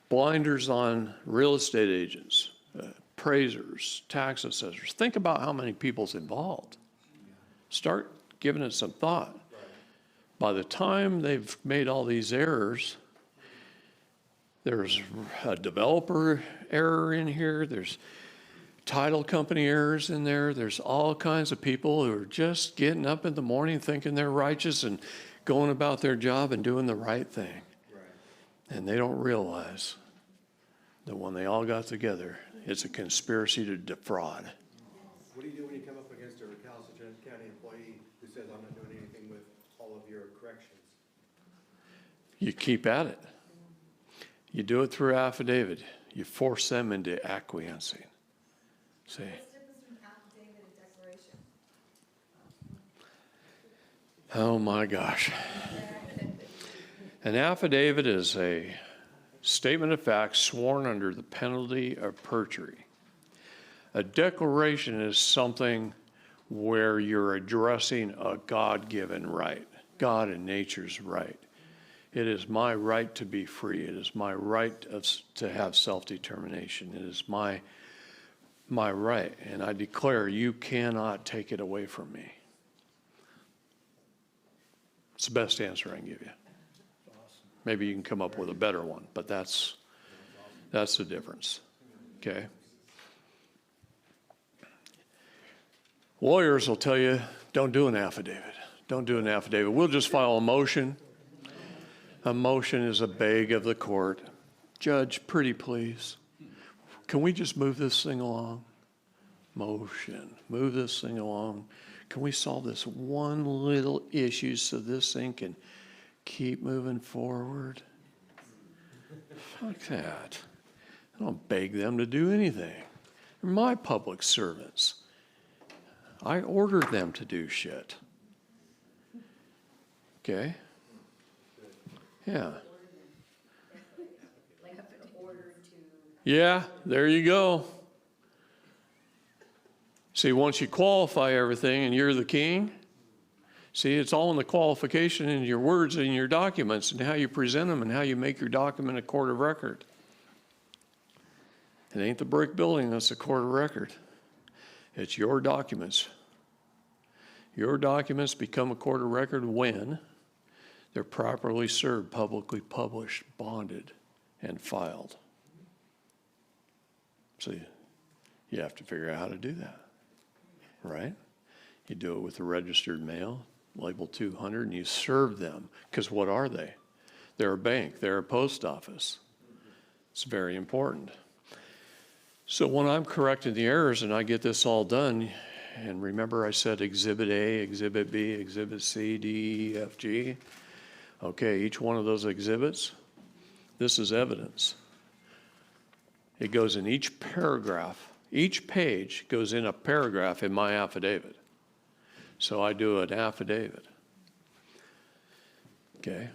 blinders on real estate agents, appraisers, tax assessors, think about how many people's involved. Start giving it some thought. By the time they've made all these errors, there's a developer error in here, there's title company errors in there, there's all kinds of people who are just getting up in the morning thinking they're righteous and going about their job and doing the right thing. And they don't realize that when they all got together, it's a conspiracy to defraud. What do you do when you come up against a recalcitrant county employee who says, I'm not doing anything with all of your corrections? You keep at it. You do it through affidavit. You force them into acquiescing. See? What's the difference between affidavit and declaration? Oh my gosh. An affidavit is a statement of facts sworn under the penalty of perjury. A declaration is something where you're addressing a God-given right, God and nature's right. It is my right to be free. It is my right to have self-determination. It is my right, and I declare you cannot take it away from me. It's the best answer I can give you. Maybe you can come up with a better one, but that's the difference, okay? Lawyers will tell you, don't do an affidavit. Don't do an affidavit. We'll just file a motion. A motion is a beg of the court. Judge, pretty please, can we just move this thing along? Motion, move this thing along. Can we solve this one little issue so this thing can keep moving forward? Fuck that. I don't beg them to do anything. They're my public servants. I order them to do shit. Okay? Yeah. Yeah, there you go. See, once you qualify everything and you're the king, see, it's all in the qualification in your words and your documents and how you present them and how you make your document a court of record. It ain't the brick building that's a court of record. It's your documents. Your documents become a court of record when they're properly served, publicly published, bonded, and filed. So you have to figure out how to do that, right? You do it with the registered mail, label 200, and you serve them. Because what are they? They're a bank. They're a post office. It's very important. So when I'm correcting the errors and I get this all done, and remember I said Exhibit A, Exhibit B, Exhibit C, D, E, F, G. Okay, each one of those exhibits, this is evidence. It goes in each paragraph. Each page goes in a paragraph in my affidavit. So I do an affidavit. Okay.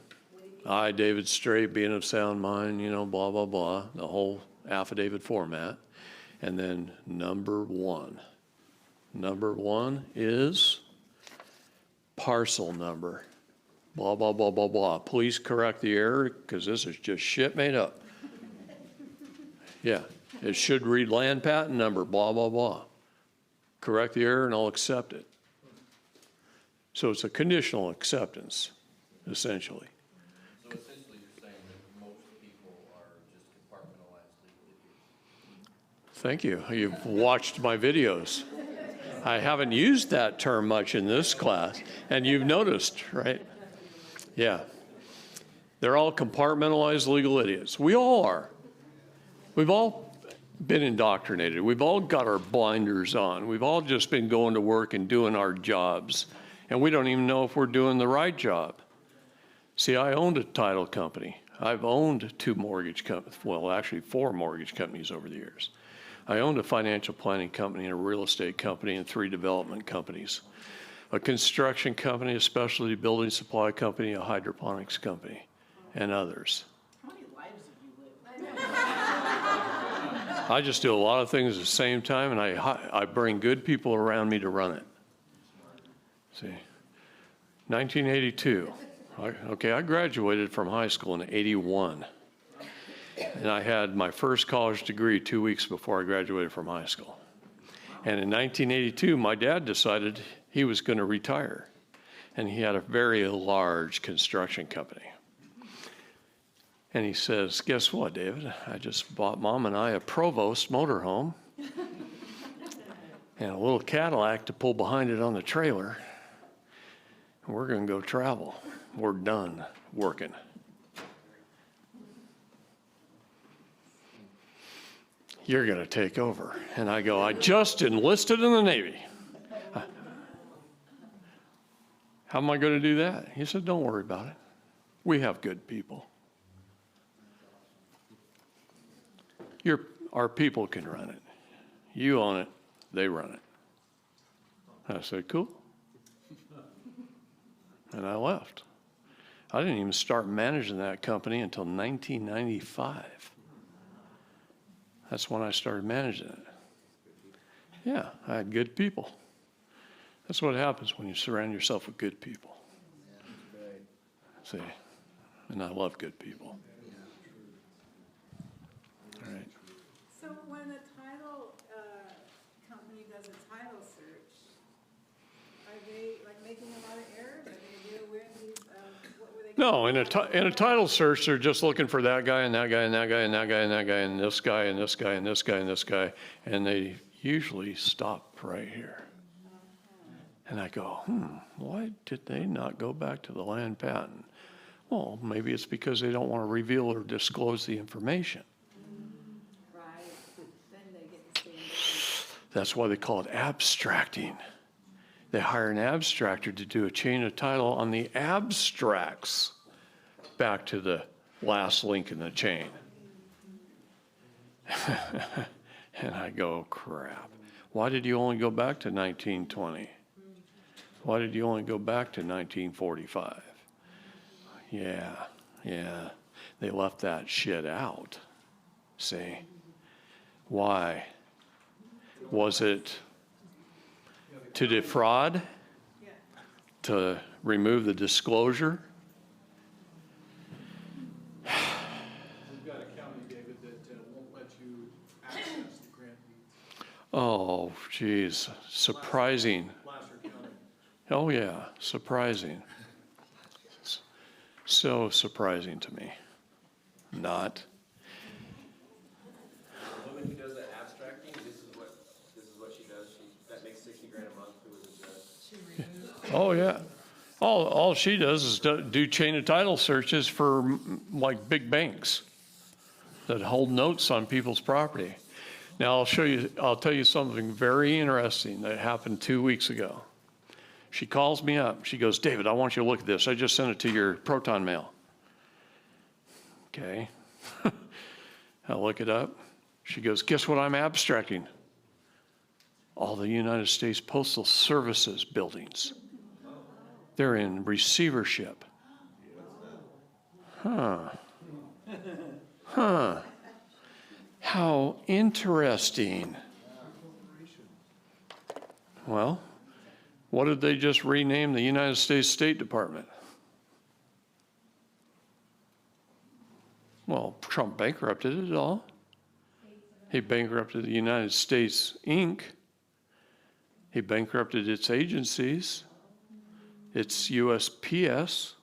I, David Straight, being of sound mind, blah, blah, blah, the whole affidavit format. And then number one. Number one is parcel number. Blah, blah, blah, blah, blah. Please correct the error because this is just shit made up. Yeah, it should read land patent number, blah, blah, blah. Correct the error and I'll accept it. So it's a conditional acceptance, essentially. So essentially you're saying that most people are just compartmentalized legal idiots. Thank you. You've watched my videos. I haven't used that term much in this class, and you've noticed, right? Yeah. They're all compartmentalized legal idiots. We all are. We've all been indoctrinated. We've all got our blinders on. We've all just been going to work and doing our jobs, and we don't even know if we're doing the right job. See, I owned a title company. I've owned 2 mortgage companies, well, actually 4 mortgage companies over the years. I owned a financial planning company and a real estate company and 3 development companies. a construction company, a specialty building supply company, a hydroponics company, and others. How many lives have you lived? I just do a lot of things at the same time, and I bring good people around me to run it. See, 1982. I graduated from high school in 81. And I had my first college degree 2 weeks before I graduated from high school. And in 1982, my dad decided he was going to retire. And he had a very large construction company. And he says, guess what, David? I just bought Mom and I a Provost motorhome and a little Cadillac to pull behind it on the trailer. And we're going to go travel. We're done working. You're going to take over. And I go, I just enlisted in the Navy. How am I going to do that? He said, don't worry about it. We have good people. Our people can run it. You own it, they run it. I said, cool. And I left. I didn't even start managing that company until 1995. That's when I started managing it. Yeah, I had good people. That's what happens when you surround yourself with good people. See, and I love good people. All right. So when a title company does a title search, are they like making a lot of errors? Are they aware of these, what were they? No, in a title search, they're just looking for that guy and that guy and that guy and that guy and that guy and this guy and this guy and this guy and this guy, and they usually stop right here. And I go, why did they not go back to the land patent? Well, maybe it's because they don't want to reveal or disclose the information. Right, then they get the same. That's why they call it abstracting. They hire an abstractor to do a chain of title on the abstracts back to the last link in the chain. And I go, crap. Why did you only go back to 1920? Why did you only go back to 1945? Yeah. They left that shit out. See? Why? Was it to defraud? To remove the disclosure? We've got a county, David, that won't let you access the grant deeds. Oh, geez. Surprising. Placer County. Oh, yeah. Surprising. So surprising to me. Not. The woman who does that abstracting, this is what she does. That makes $60,000 a month. Who was it? Oh, yeah. All she does is do chain of title searches for like big banks that hold notes on people's property. Now I'll tell you something very interesting that happened 2 weeks ago. She calls me up. She goes, David, I want you to look at this. I just sent it to your Proton mail. Okay. I look it up. She goes, guess what I'm abstracting? All the United States Postal Services buildings. They're in receivership. Huh. How interesting. Well, what did they just rename the United States State Department? Well, Trump bankrupted it all. He bankrupted the United States, Inc. He bankrupted its agencies, its USPS,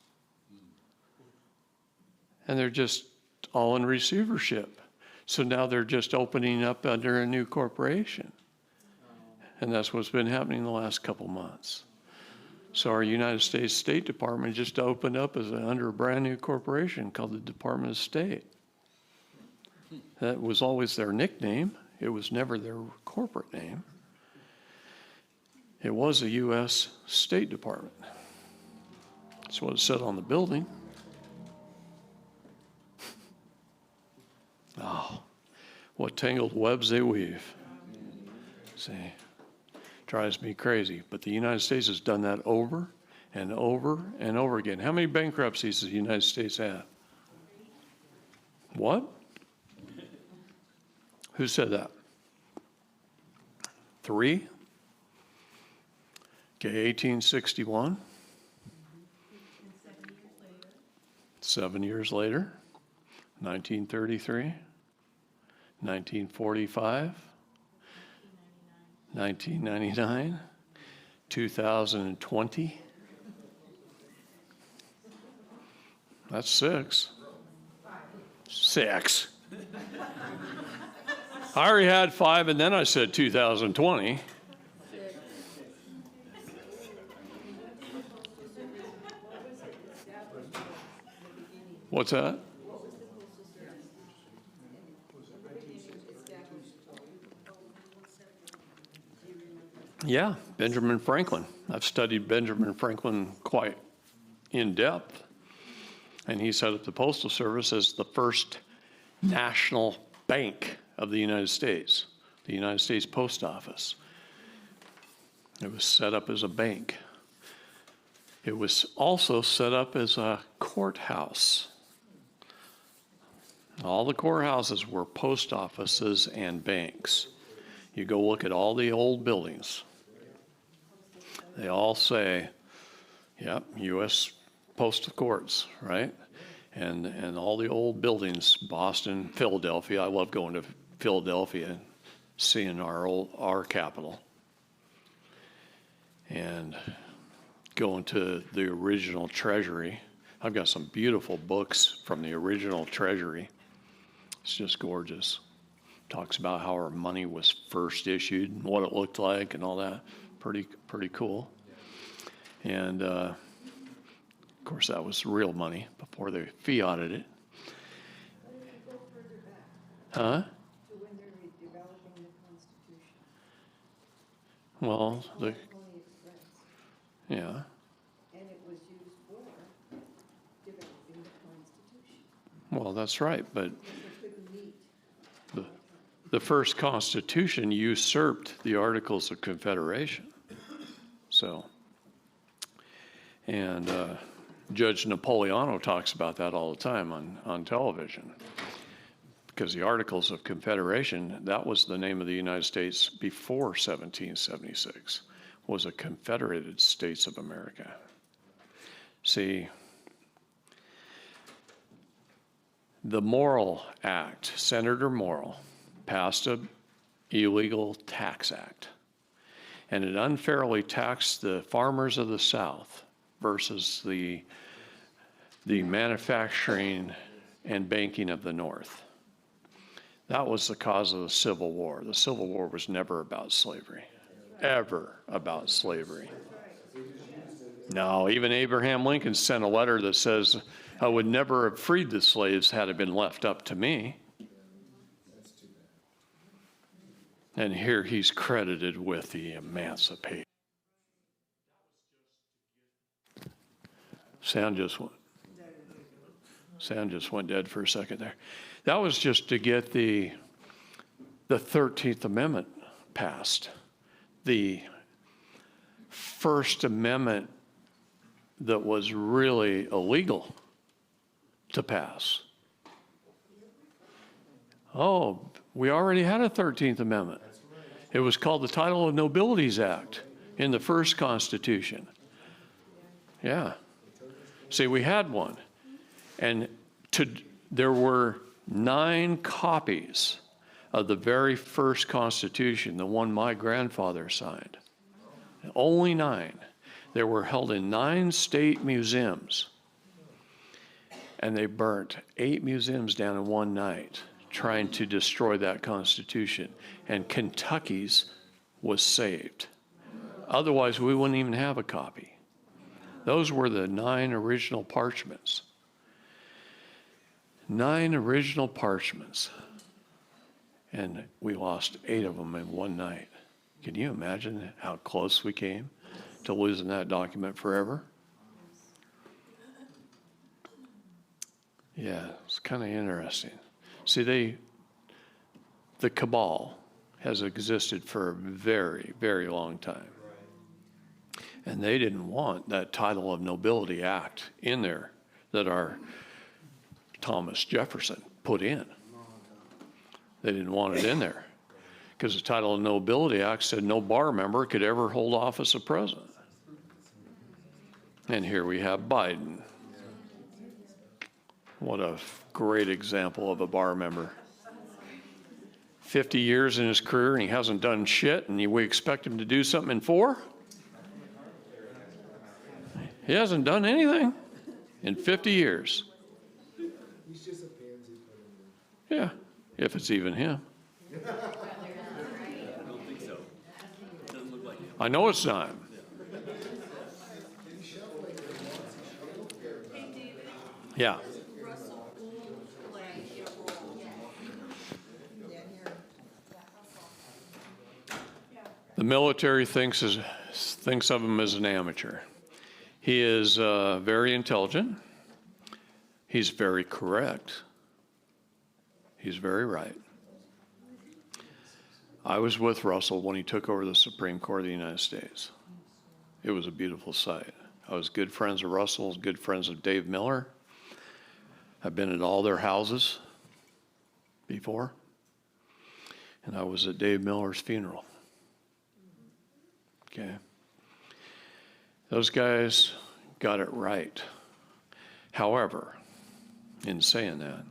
and they're just all in receivership. So now they're just opening up under a new corporation. And that's what's been happening the last couple months. So our United States State Department just opened up under a brand new corporation called the Department of State. That was always their nickname. It was never their corporate name. It was a U.S. State Department. That's what it said on the building. Oh, what tangled webs they weave. See, Drives me crazy. But the United States has done that over and over and over again. How many bankruptcies does the United States have? What? Who said that? 3? Okay, 1861. 7 years later, 1933, 1945, 1999, 2020. That's 6. 6. I already had 5, and then I said 2020. What's that? Yeah, Benjamin Franklin. I've studied Benjamin Franklin quite in depth. And he set up the Postal Service as the first national bank of the United States, the United States Post Office. It was set up as a bank. It was also set up as a courthouse. All the courthouses were post offices and banks. You go look at all the old buildings. They all say, yep, U.S. Postal Courts, right? And all the old buildings, Boston, Philadelphia. I love going to Philadelphia and seeing our capital. And going to the original Treasury. I've got some beautiful books from the original Treasury. It's just gorgeous. Talks about how our money was first issued and what it looked like and all that. Pretty cool. And of course, that was real money before they fiated it. Huh? Well, yeah. And it was used for developing the Constitution. Well, that's right, but the first Constitution usurped the Articles of Confederation. So, and Judge Napolitano talks about that all the time on television. Because the Articles of Confederation, that was the name of the United States before 1776, was a Confederated States of America. See, the Morrill Act, Senator Morrill, passed an illegal tax act, and it unfairly taxed the farmers of the South versus the manufacturing and banking of the North. That was the cause of the Civil War. The Civil War was never about slavery, ever about slavery. No, even Abraham Lincoln sent a letter that says, I would never have freed the slaves had it been left up to me. And here he's credited with the emancipation. Sound just went dead for a second there. That was just to get the 13th Amendment passed. The First Amendment that was really illegal to pass. Oh, we already had a 13th Amendment. It was called the Title of Nobilities Act in the first Constitution. Yeah. See, we had one. And there were 9 copies of the very first Constitution, the one my grandfather signed. Only 9. They were held in 9 state museums. And they burnt 8 museums down in one night trying to destroy that Constitution. And Kentucky's was saved. Otherwise, we wouldn't even have a copy. Those were the 9 original parchments. 9 original parchments. And we lost 8 of them in one night. Can you imagine how close we came to losing that document forever? Yeah, it's kind of interesting. See, the cabal has existed for a very, very long time. And they didn't want that title of nobility act in there that our Thomas Jefferson put in. They didn't want it in there because the title of nobility act said no bar member could ever hold office of president. And here we have Biden. What a great example of a bar member. 50 years in his career and he hasn't done shit, and we expect him to do something in 4? He hasn't done anything in 50 years. He's just a pansy. Yeah, if it's even him. I know it's not. Yeah. The military thinks of him as an amateur. He is very intelligent. He's very correct. He's very right. I was with Russell when he took over the Supreme Court of the United States. It was a beautiful sight. I was good friends with Russell, good friends with Dave Miller. I've been at all their houses before. And I was at Dave Miller's funeral. Okay. Those guys got it right. However, in saying that,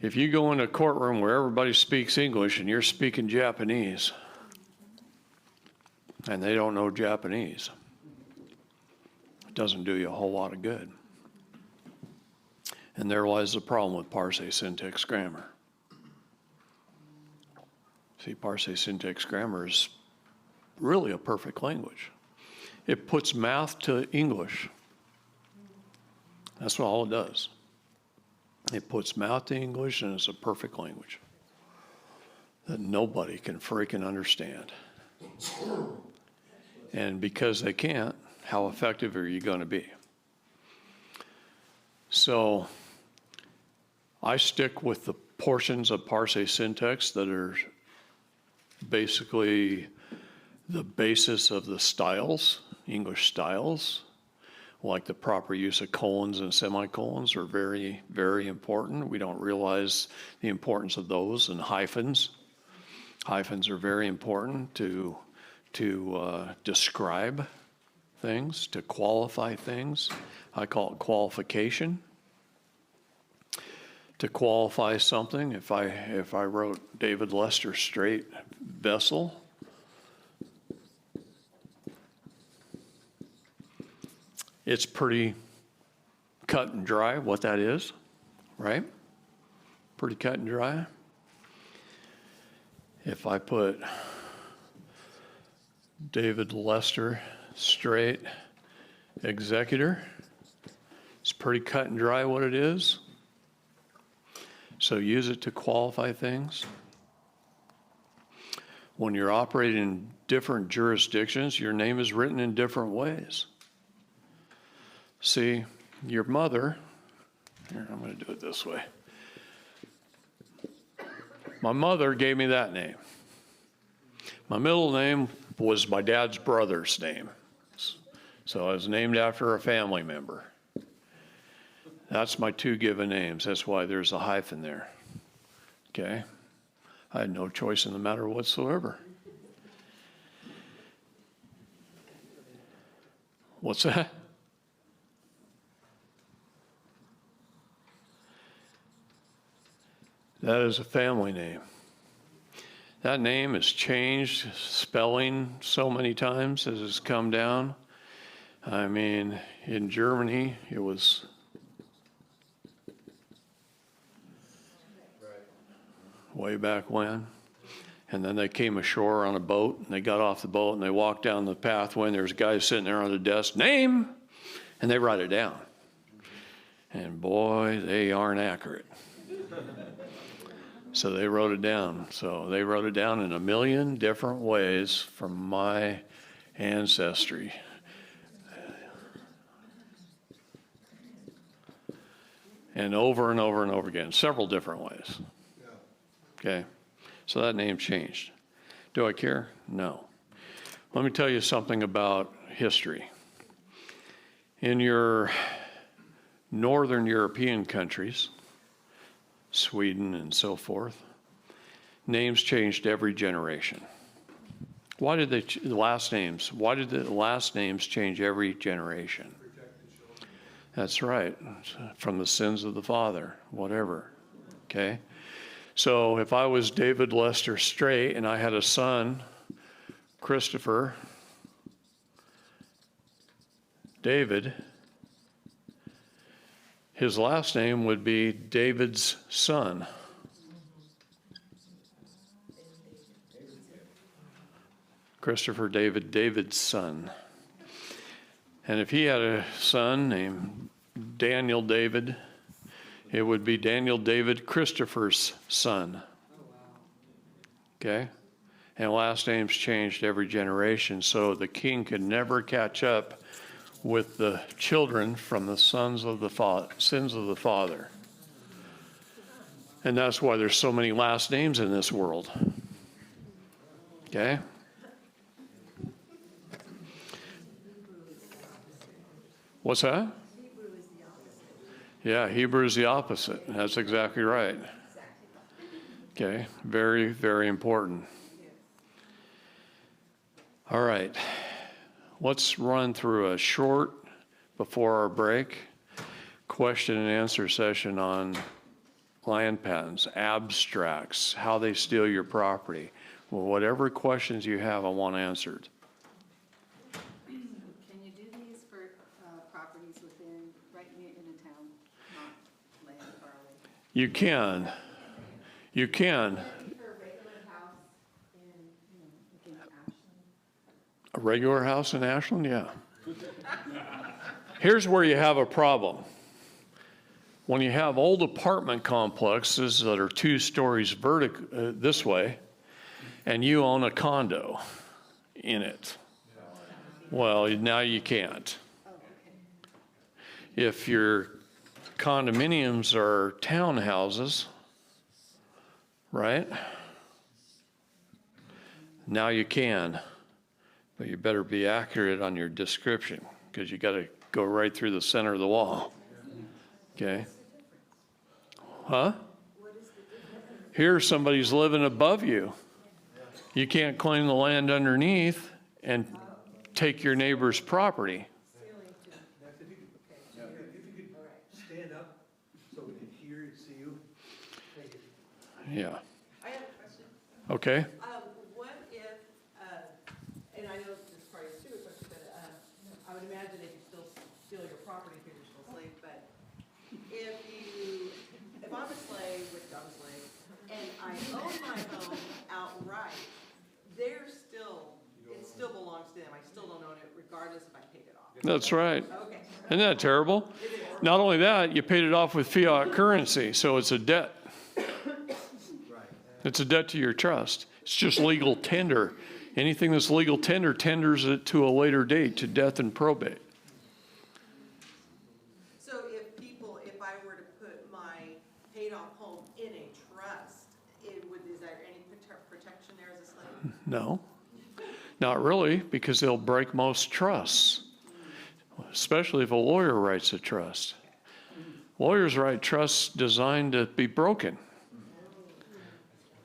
if you go in a courtroom where everybody speaks English and you're speaking Japanese, and they don't know Japanese, it doesn't do you a whole lot of good. And there lies the problem with Parsee syntax grammar. See, Parsee syntax grammar is really a perfect language. It puts math to English. That's all it does. It puts math to English, and it's a perfect language that nobody can freaking understand. And because they can't, how effective are you going to be? So I stick with the portions of Parsee syntax that are basically the basis of the styles, English styles, like the proper use of colons and semicolons are very, very important. We don't realize the importance of those, and hyphens. Hyphens are very important to describe things, to qualify things. I call it qualification. To qualify something, if I wrote David Lester Straight Vessel, it's pretty cut and dry what that is, right? Pretty cut and dry. If I put David Lester Straight Executor, it's pretty cut and dry what it is. So use it to qualify things. When you're operating in different jurisdictions, your name is written in different ways. See, your mother, here, I'm going to do it this way. My mother gave me that name. My middle name was my dad's brother's name. So I was named after a family member. That's my two given names. That's why there's a hyphen there. Okay? I had no choice in the matter whatsoever. What's that? That is a family name. That name has changed spelling so many times as it's come down. I mean, in Germany, it was way back when. And then they came ashore on a boat, and they got off the boat, and they walked down the pathway, and there's guys sitting there on the desk, name, and they write it down. And boy, they aren't accurate. So they wrote it down. So they wrote it down in a million different ways from my ancestry. And over and over and over again, several different ways. Okay? So that name changed. Do I care? No. Let me tell you something about history. In your northern European countries, Sweden and so forth, names changed every generation. Why did the last names change every generation? That's right, from the sins of the father, whatever, okay? So if I was David Lester Straight and I had a son, Christopher David, his last name would be David's son. Christopher David, David's son. And if he had a son named Daniel David, it would be Daniel David Christopher's son. Okay? And last names changed every generation, so the king could never catch up with the children from the sins of the father. And that's why there's so many last names in this world. Okay? What's that? Yeah, Hebrew is the opposite. That's exactly right. Okay, very, very important. All right, let's run through a short, before our break, question and answer session on land patents, abstracts, how they steal your property. Well, whatever questions you have, I want answered. Can you do these for properties within, right near in a town, not land far away? You can. You can. For a regular house in, within Ashland? A regular house in Ashland? Yeah. Here's where you have a problem. When you have old apartment complexes that are 2 stories this way, and you own a condo in it, well, now you can't. If your condominiums are townhouses, right? Now you can, but you better be accurate on your description because you got to go right through the center of the wall. Okay? Huh? Here somebody's living above you. You can't claim the land underneath and take your neighbor's property. If you could stand up so we can hear and see you. Thank you. Yeah. I have a question. Okay. What if, and I know this is probably a stupid question, but I would imagine they could still steal your property if you're still a slave, but if I'm a slave, which I'm a slave, and I own my home outright, it still belongs to them. I still don't own it regardless if I paid it off. That's right. Okay. Isn't that terrible? Not only that, you paid it off with fiat currency, so it's a debt. It's a debt to your trust. It's just legal tender. Anything that's legal tender tenders it to a later date, to death and probate. So if I were to put my paid off home in a trust, is there any protection there as a slave? No, not really, because they'll break most trusts, especially if a lawyer writes a trust. Lawyers write trusts designed to be broken.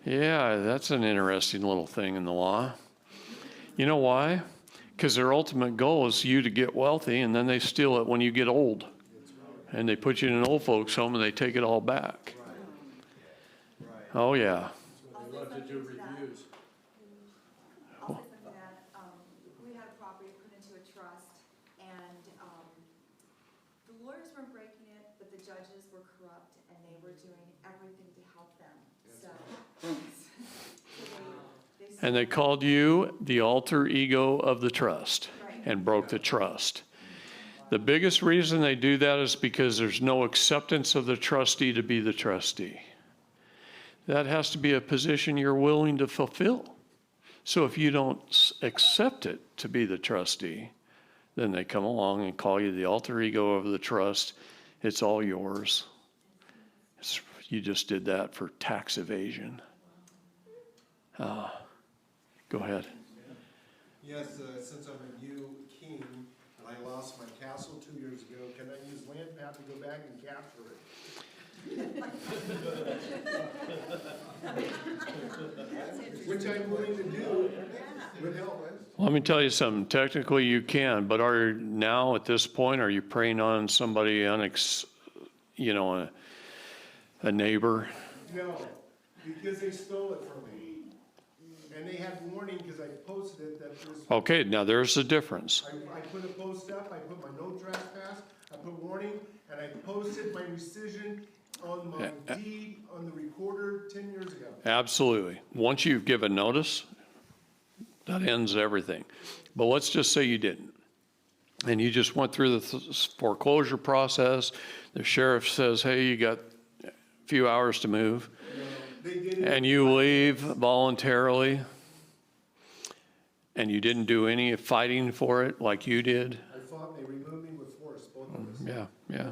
Yeah, that's an interesting little thing in the law. You know why? Because their ultimate goal is you to get wealthy, and then they steal it when you get old. And they put you in an old folks' home, and they take it all back. Oh, yeah. They love to do reviews. I'll say something that, we had a property put into a trust, and, the lawyers weren't breaking it, but the judges were corrupt, and they were doing everything to help them, so. And they called you the alter ego of the trust and broke the trust. The biggest reason they do that is because there's no acceptance of the trustee to be the trustee. That has to be a position you're willing to fulfill. So if you don't accept it to be the trustee, then they come along and call you the alter ego of the trust. It's all yours. You just did that for tax evasion. Go ahead. Yes, since I'm a new king and I lost my castle 2 years ago, can I use land map to go back and capture it? Which I'm willing to do with help. Let me tell you something. Technically, you can, but are now at this point, are you preying on somebody, you know, a neighbor? No, because they stole it from me. And they had warning because I posted it that there's. Okay, now there's a difference. I put a post up, I put my no trespass, I put warning, and I posted my rescission on my deed on the recorder 10 years ago. Absolutely. Once you've given notice, that ends everything. But let's just say you didn't. And you just went through the foreclosure process. The sheriff says, hey, you got a few hours to move. They did it. And you leave voluntarily. And you didn't do any fighting for it like you did. I fought, they removed me with force, both of us. Yeah.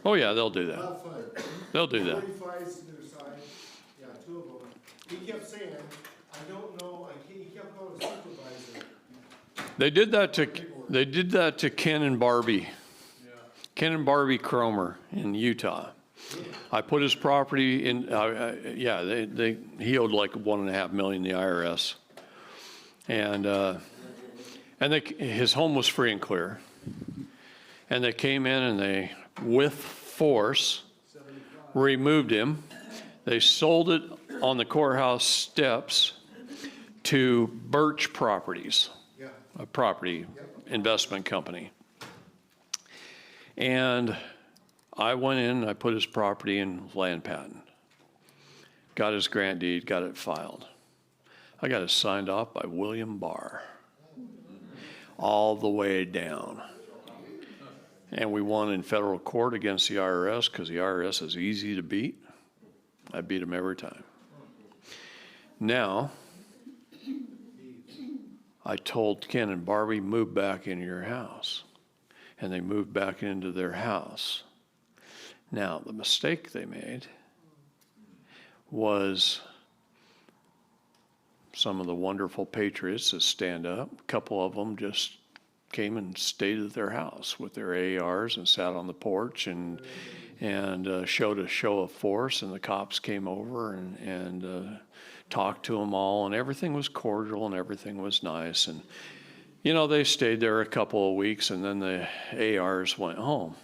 Oh, yeah, they'll do that. Not fun. They'll do that. 45s to their side, yeah, 2 of them. He kept saying, I don't know, he kept calling a supervisor. They did that to Ken and Barbie. Ken and Barbie Cromer in Utah. I put his property in, he owed like $1.5 million to the IRS. And his home was free and clear. And they came in and they, with force, removed him. They sold it on the courthouse steps to Birch Properties, a property investment company. And I went in, I put his property in land patent, got his grant deed, got it filed. I got it signed off by William Barr, all the way down. And we won in federal court against the IRS because the IRS is easy to beat. I beat them every time. Now, I told Ken and Barbie, move back into your house. And they moved back into their house. Now, the mistake they made was some of the wonderful patriots that stand up, a couple of them just came and stayed at their house with their ARs and sat on the porch and showed a show of force, and the cops came over and talked to them all, and everything was cordial and everything was nice. And, you know, they stayed there a couple of weeks, and then the ARs went home.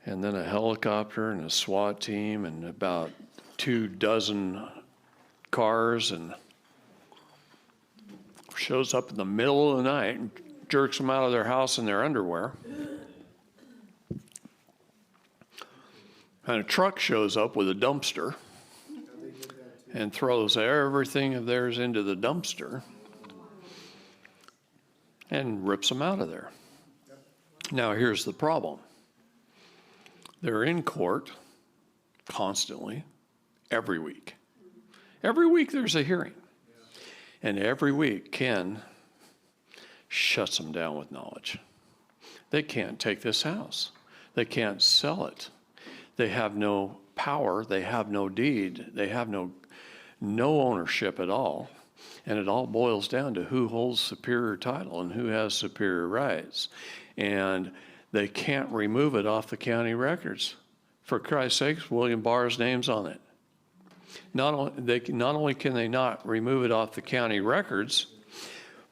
And then a helicopter and a SWAT team and about 24 cars and shows up in the middle of the night and jerks them out of their house in their underwear. And a truck shows up with a dumpster and throws everything of theirs into the dumpster and rips them out of there. Now, here's the problem. They're in court constantly, every week. Every week there's a hearing. And every week Ken shuts them down with knowledge. They can't take this house. They can't sell it. They have no power. They have no deed. They have no ownership at all. And it all boils down to who holds superior title and who has superior rights. And they can't remove it off the county records. For Christ's sakes, William Barr's name's on it. Not only can they not remove it off the county records,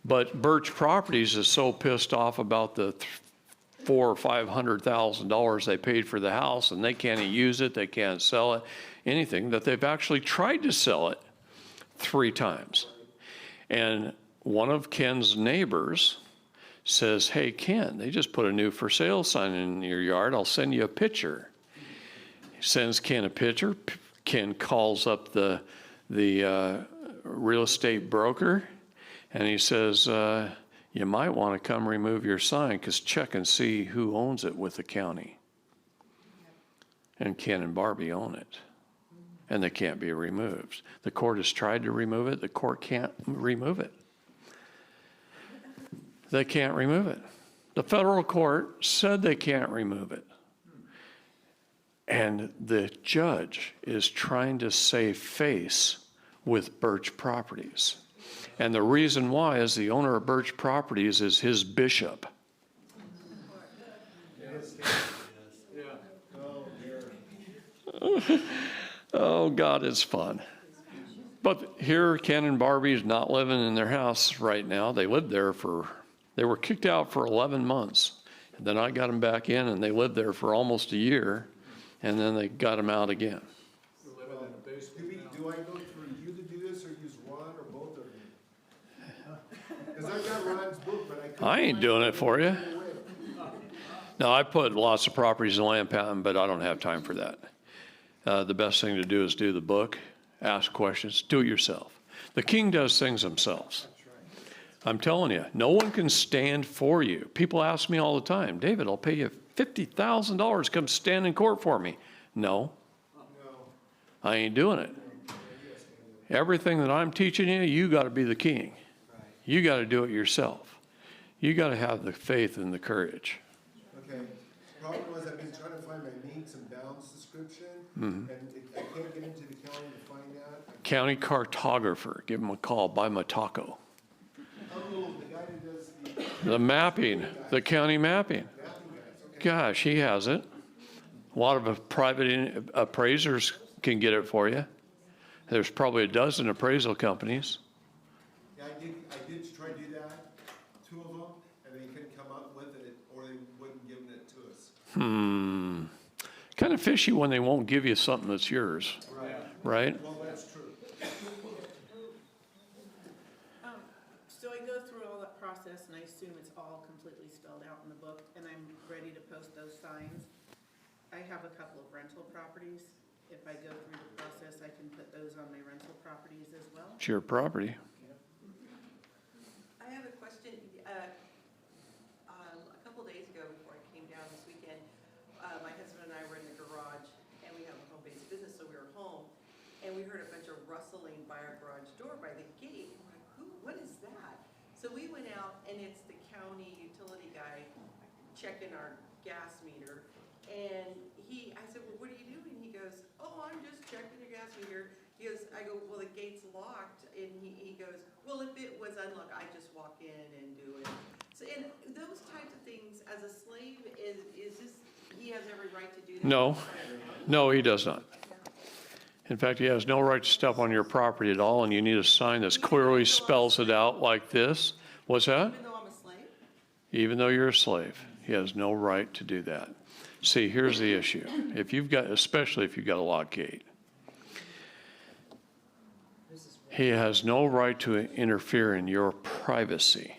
but Birch Properties is so pissed off about the $400,000 or $500,000 they paid for the house, and they can't use it, they can't sell it, anything, that they've actually tried to sell it 3 times. And one of Ken's neighbors says, hey, Ken, they just put a new for sale sign in your yard. I'll send you a picture. He sends Ken a picture. Ken calls up the real estate broker, and he says, you might want to come remove your sign because check and see who owns it with the county. And Ken and Barbie own it, and they can't be removed. The court has tried to remove it. The court can't remove it. They can't remove it. The federal court said they can't remove it. And the judge is trying to save face with Birch Properties. And the reason why is the owner of Birch Properties is his bishop. Oh, God, it's fun. But here, Ken and Barbie's not living in their house right now. They were kicked out for 11 months. And then I got them back in, and they lived there for almost a year, and then they got them out again. Do I go through you to do this, or use Ron, or both of you? Because I've got Ron's book, but I couldn't. I ain't doing it for you. No, I put lots of properties in land patent, but I don't have time for that. The best thing to do is do the book, ask questions, do it yourself. The king does things themselves. I'm telling you, no one can stand for you. People ask me all the time, David, I'll pay you $50,000, come stand in court for me. No, I ain't doing it. Everything that I'm teaching you, you got to be the king. You got to do it yourself. You got to have the faith and the courage. Okay. Problem was, I've been trying to find my meets and bounds description, Mm-hmm. and I can't get into the county to find that. County cartographer, give him a call, buy him a taco. Oh, the guy that does The mapping, the county mapping. Gosh, he has it. A lot of private appraisers can get it for you. There's probably a dozen appraisal companies. Yeah, I did try to do that, 2 of them, and they couldn't come up with it, or they wouldn't give it to us. Kind of fishy when they won't give you something that's yours, right? Well, that's true. So I go through all that process, and I assume it's all completely spelled out in the book, and I'm ready to post those signs. I have a couple of rental properties. If I go through the process, I can put those on my rental properties as well. It's your property. I have a question. A couple days ago, before I came down this weekend, my husband and I were in the garage, and we have a home-based business, so we were home, and we heard a bunch of rustling by our garage door, by the gate. And we're like, what is that? So we went out, and it's the county utility guy checking our gas meter. And I said, well, what are you doing? He goes, oh, I'm just checking your gas meter. I go, well, the gate's locked. And he goes, well, if it was unlocked, I just walk in and do it. So, and those types of things, as a slave, is this, he has every right to do that? No, he does not. In fact, he has no right to step on your property at all, and you need a sign that clearly spells it out like this. What's that? Even though I'm a slave? Even though you're a slave, he has no right to do that. See, here's the issue. Especially if you've got a locked gate, he has no right to interfere in your privacy.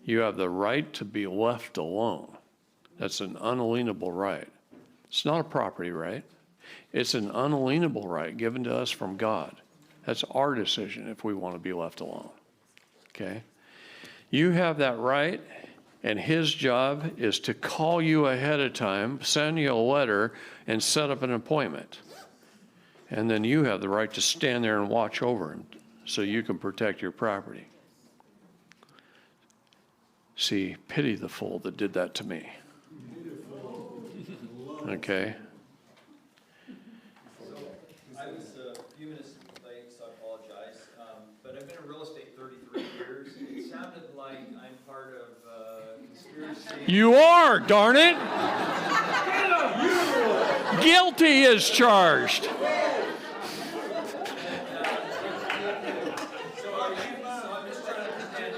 You have the right to be left alone. That's an unalienable right. It's not a property right. It's an unalienable right given to us from God. That's our decision if we want to be left alone. Okay? You have that right. And his job is to call you ahead of time, send you a letter, and set up an appointment. And then you have the right to stand there and watch over him so you can protect your property. See, pity the fool that did that to me. Okay? I was a few minutes late, so I apologize. But I've been in real estate 33 years. It sounded like I'm part of conspiracy. You are, darn it! Guilty as charged. So I'm just trying to understand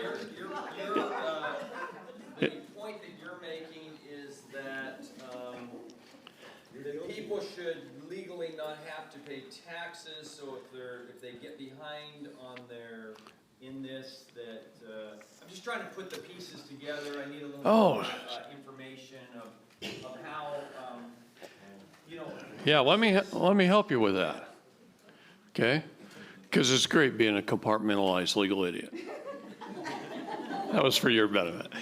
the point that you're making is that people should legally not have to pay taxes, so if they get behind on that I'm just trying to put the pieces together. I need a little more information of how Yeah, let me help you with that. Okay? Because it's great being a compartmentalized legal idiot. That was for your benefit.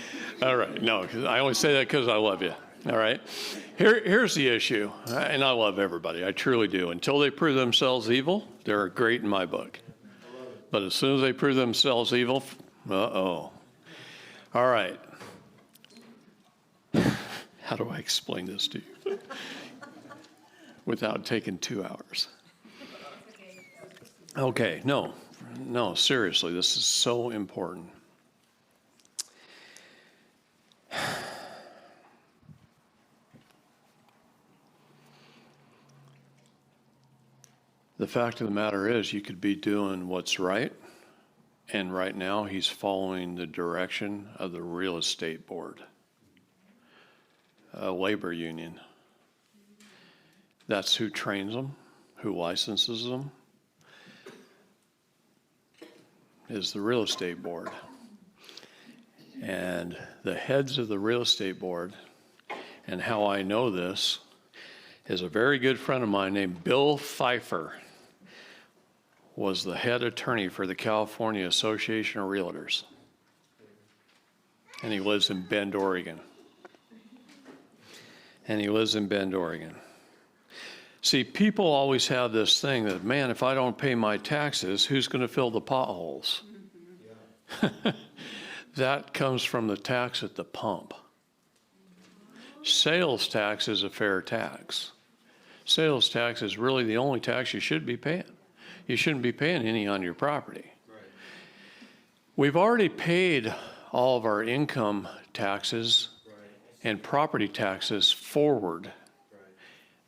All right. No, I only say that because I love you. All right. Here's the issue, and I love everybody. I truly do. Until they prove themselves evil, they're great in my book. But as soon as they prove themselves evil, uh-oh. All right. How do I explain this to you? without taking 2 hours. Okay, no, seriously, this is so important. The fact of the matter is, you could be doing what's right, and right now he's following the direction of the real estate board, a labor union. That's who trains them, who licenses them, is the real estate board. And the heads of the real estate board, and how I know this, is a very good friend of mine named Bill Pfeiffer, was the head attorney for the California Association of Realtors. And he lives in Bend, Oregon. See, people always have this thing that, man, if I don't pay my taxes, who's going to fill the potholes? That comes from the tax at the pump. Sales tax is a fair tax. Sales tax is really the only tax you should be paying. You shouldn't be paying any on your property. Right. We've already paid all of our income taxes and property taxes forward. Right.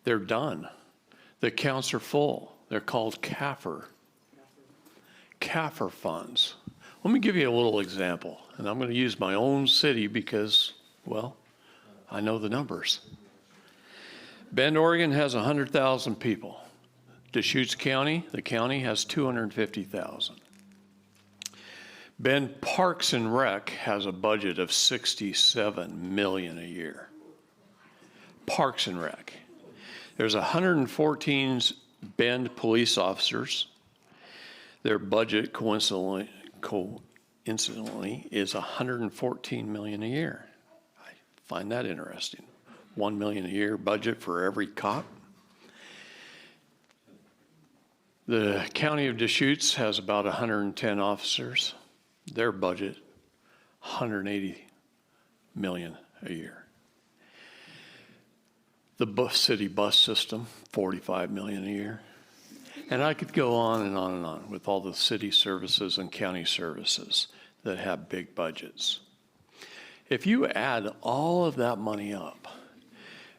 They're done. The accounts are full. They're called CAFR funds. Let me give you a little example, and I'm going to use my own city because, well, I know the numbers. Bend, Oregon has 100,000 people. Deschutes County, the county, has 250,000. Bend Parks and Rec has a budget of $67 million a year. Parks and Rec. There's 114 Bend police officers. Their budget, coincidentally, is $114 million a year. I find that interesting. $1 million a year budget for every cop. The county of Deschutes has about 110 officers. Their budget, $180 million a year. The city bus system, $45 million a year. And I could go on and on and on with all the city services and county services that have big budgets. If you add all of that money up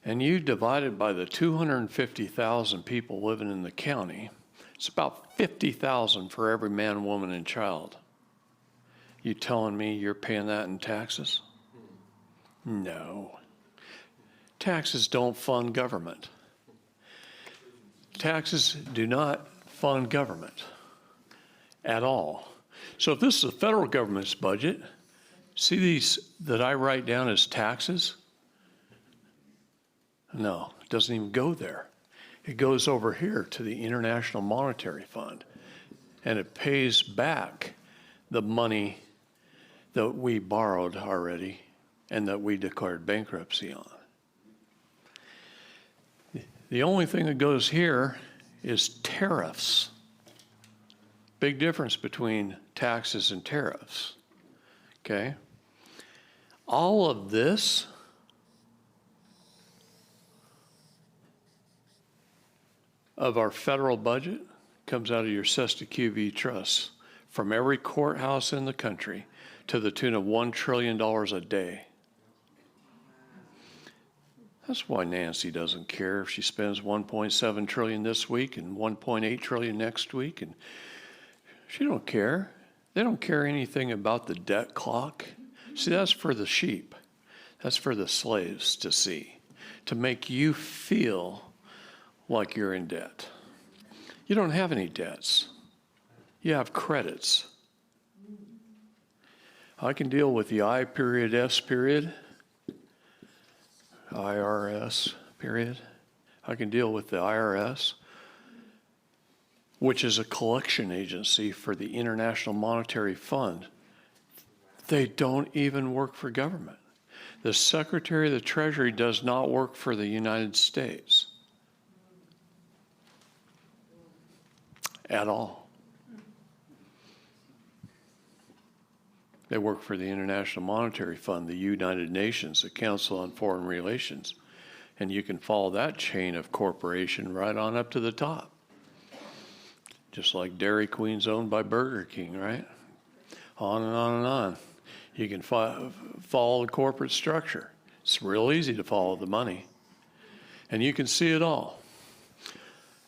and you divide it by the 250,000 people living in the county, it's about 50,000 for every man, woman, and child. You telling me you're paying that in taxes? No. Taxes don't fund government. Taxes do not fund government at all. So if this is the federal government's budget, see these that I write down as taxes? No, it doesn't even go there. It goes over here to the International Monetary Fund, and it pays back the money that we borrowed already and that we declared bankruptcy on. The only thing that goes here is tariffs. Big difference between taxes and tariffs, okay? All of this of our federal budget comes out of your Sesta QV Trust from every courthouse in the country to the tune of $1 trillion a day. That's why Nancy doesn't care if she spends $1.7 trillion this week and $1.8 trillion next week, and she don't care. They don't care anything about the debt clock. See, that's for the sheep. That's for the slaves to see, to make you feel like you're in debt. You don't have any debts. You have credits. I can deal with the I period S period, IRS period. I can deal with the IRS, which is a collection agency for the International Monetary Fund. They don't even work for government. The Secretary of the Treasury does not work for the United States at all. They work for the International Monetary Fund, the United Nations, the Council on Foreign Relations, And you can follow that chain of corporation right on up to the top. Just like Dairy Queen's owned by Burger King, right? On and on and on. You can follow the corporate structure. It's real easy to follow the money. And you can see it all.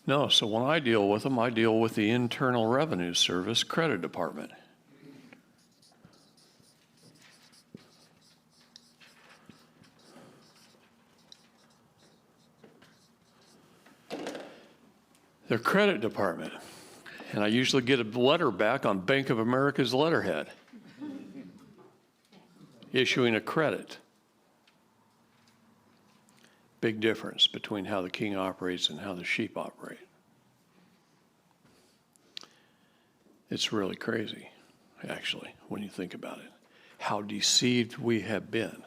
No, so when I deal with them, I deal with the Internal Revenue Service credit department. Their credit department. And I usually get a letter back on Bank of America's letterhead, issuing a credit. Big difference between how the king operates and how the sheep operate. It's really crazy, actually, when you think about it, how deceived we have been.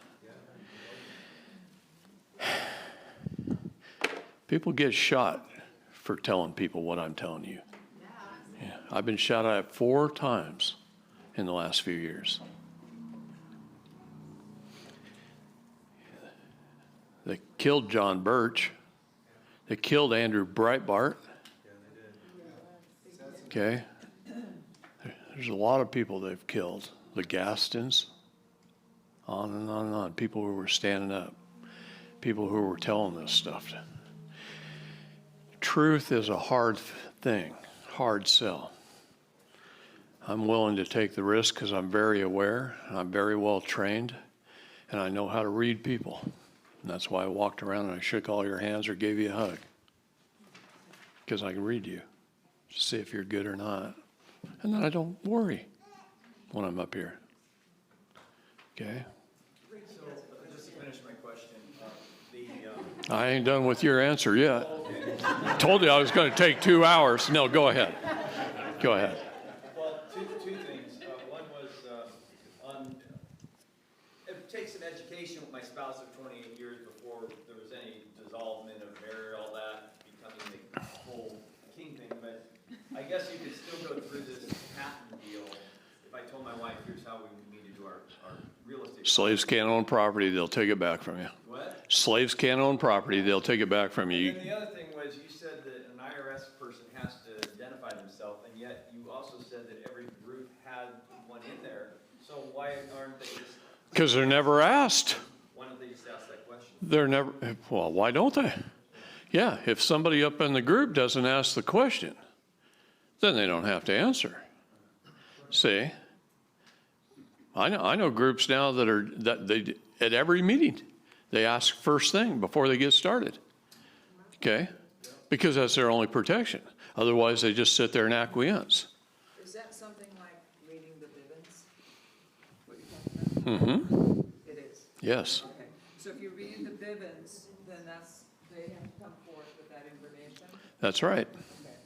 People get shot for telling people what I'm telling you. Yeah, I've been shot at 4 times in the last few years. They killed John Birch. They killed Andrew Breitbart. Okay. There's a lot of people they've killed. The Gastons. On and on and on. People who were standing up. People who were telling this stuff. Truth is a hard thing. Hard sell. I'm willing to take the risk because I'm very aware. I'm very well trained. And I know how to read people. And that's why I walked around and I shook all your hands or gave you a hug. Because I can read you, see if you're good or not. And then I don't worry when I'm up here. Okay? So, just to finish my question, I ain't done with your answer yet. Told you I was going to take 2 hours. No, go ahead. Go ahead. Well, two things. One was it takes an education with my spouse of 28 years before there was any dissolvement of marriage, all that, becoming the whole king thing. But I guess you could still go through this patent deal. If I told my wife, here's how we need to do our real estate. Slaves can't own property. They'll take it back from you. What? Slaves can't own property. They'll take it back from you. And the other thing was you said that an IRS person has to identify themselves, and yet you also said that every group had one in there. So why aren't they just... Because they're never asked. Why don't they just ask that question? They're never, well, why don't they? Yeah, if somebody up in the group doesn't ask the question, then they don't have to answer. See? I know groups now that they at every meeting, they ask first thing before they get started. Okay? Because that's their only protection. Otherwise, they just sit there and acquiesce. Is that something like reading the Bivens? What you're talking about? Mm-hmm. It is. Yes. Okay. So if you're reading the Bivens, then they have to come forth with that information? That's right. Okay.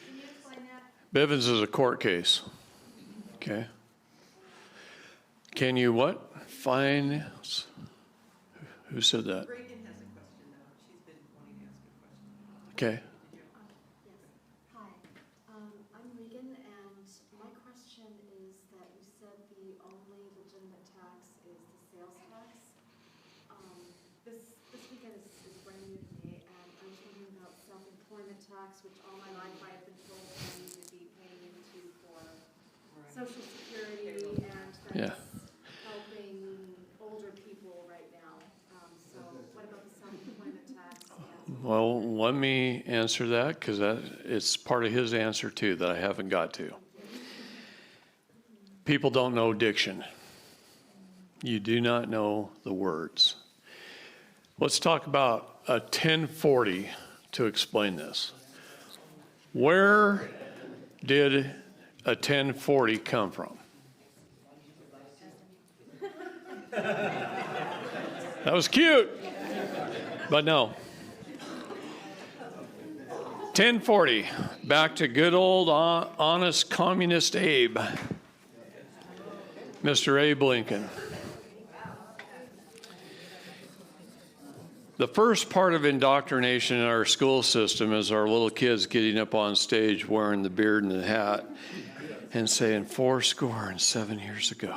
Can you explain that? Bivens is a court case. Okay. Can you what? Finance? Who said that? Reagan has a question now. She's been wanting to ask a question. Okay. Yes. Hi. I'm Regan, and my question is that you said the only legitimate tax is the sales tax. This weekend is brand new to me, and I was wondering about self-employment tax, which all my life I have been told I need to be paying into for Social Security, and Yeah. that's helping older people right now. So what about the self-employment tax? Well, let me answer that because it's part of his answer too that I haven't got to. People don't know diction. You do not know the words. Let's talk about a 1040 to explain this. Where did a 1040 come from? That was cute, but no. 1040, back to good old honest communist Abe, Mr. Abe Lincoln. The first part of indoctrination in our school system is our little kids getting up on stage wearing the beard and the hat and saying 7 years ago.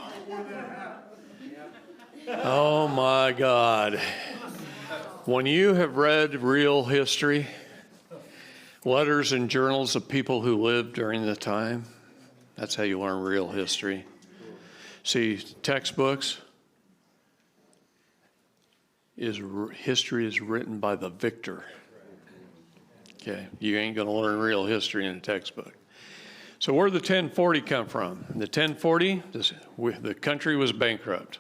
Oh my God. When you have read real history, letters and journals of people who lived during the time, that's how you learn real history. See, textbooks, history is written by the victor. Okay, you ain't going to learn real history in a textbook. So where did the 1040 come from? The 1040, the country was bankrupt.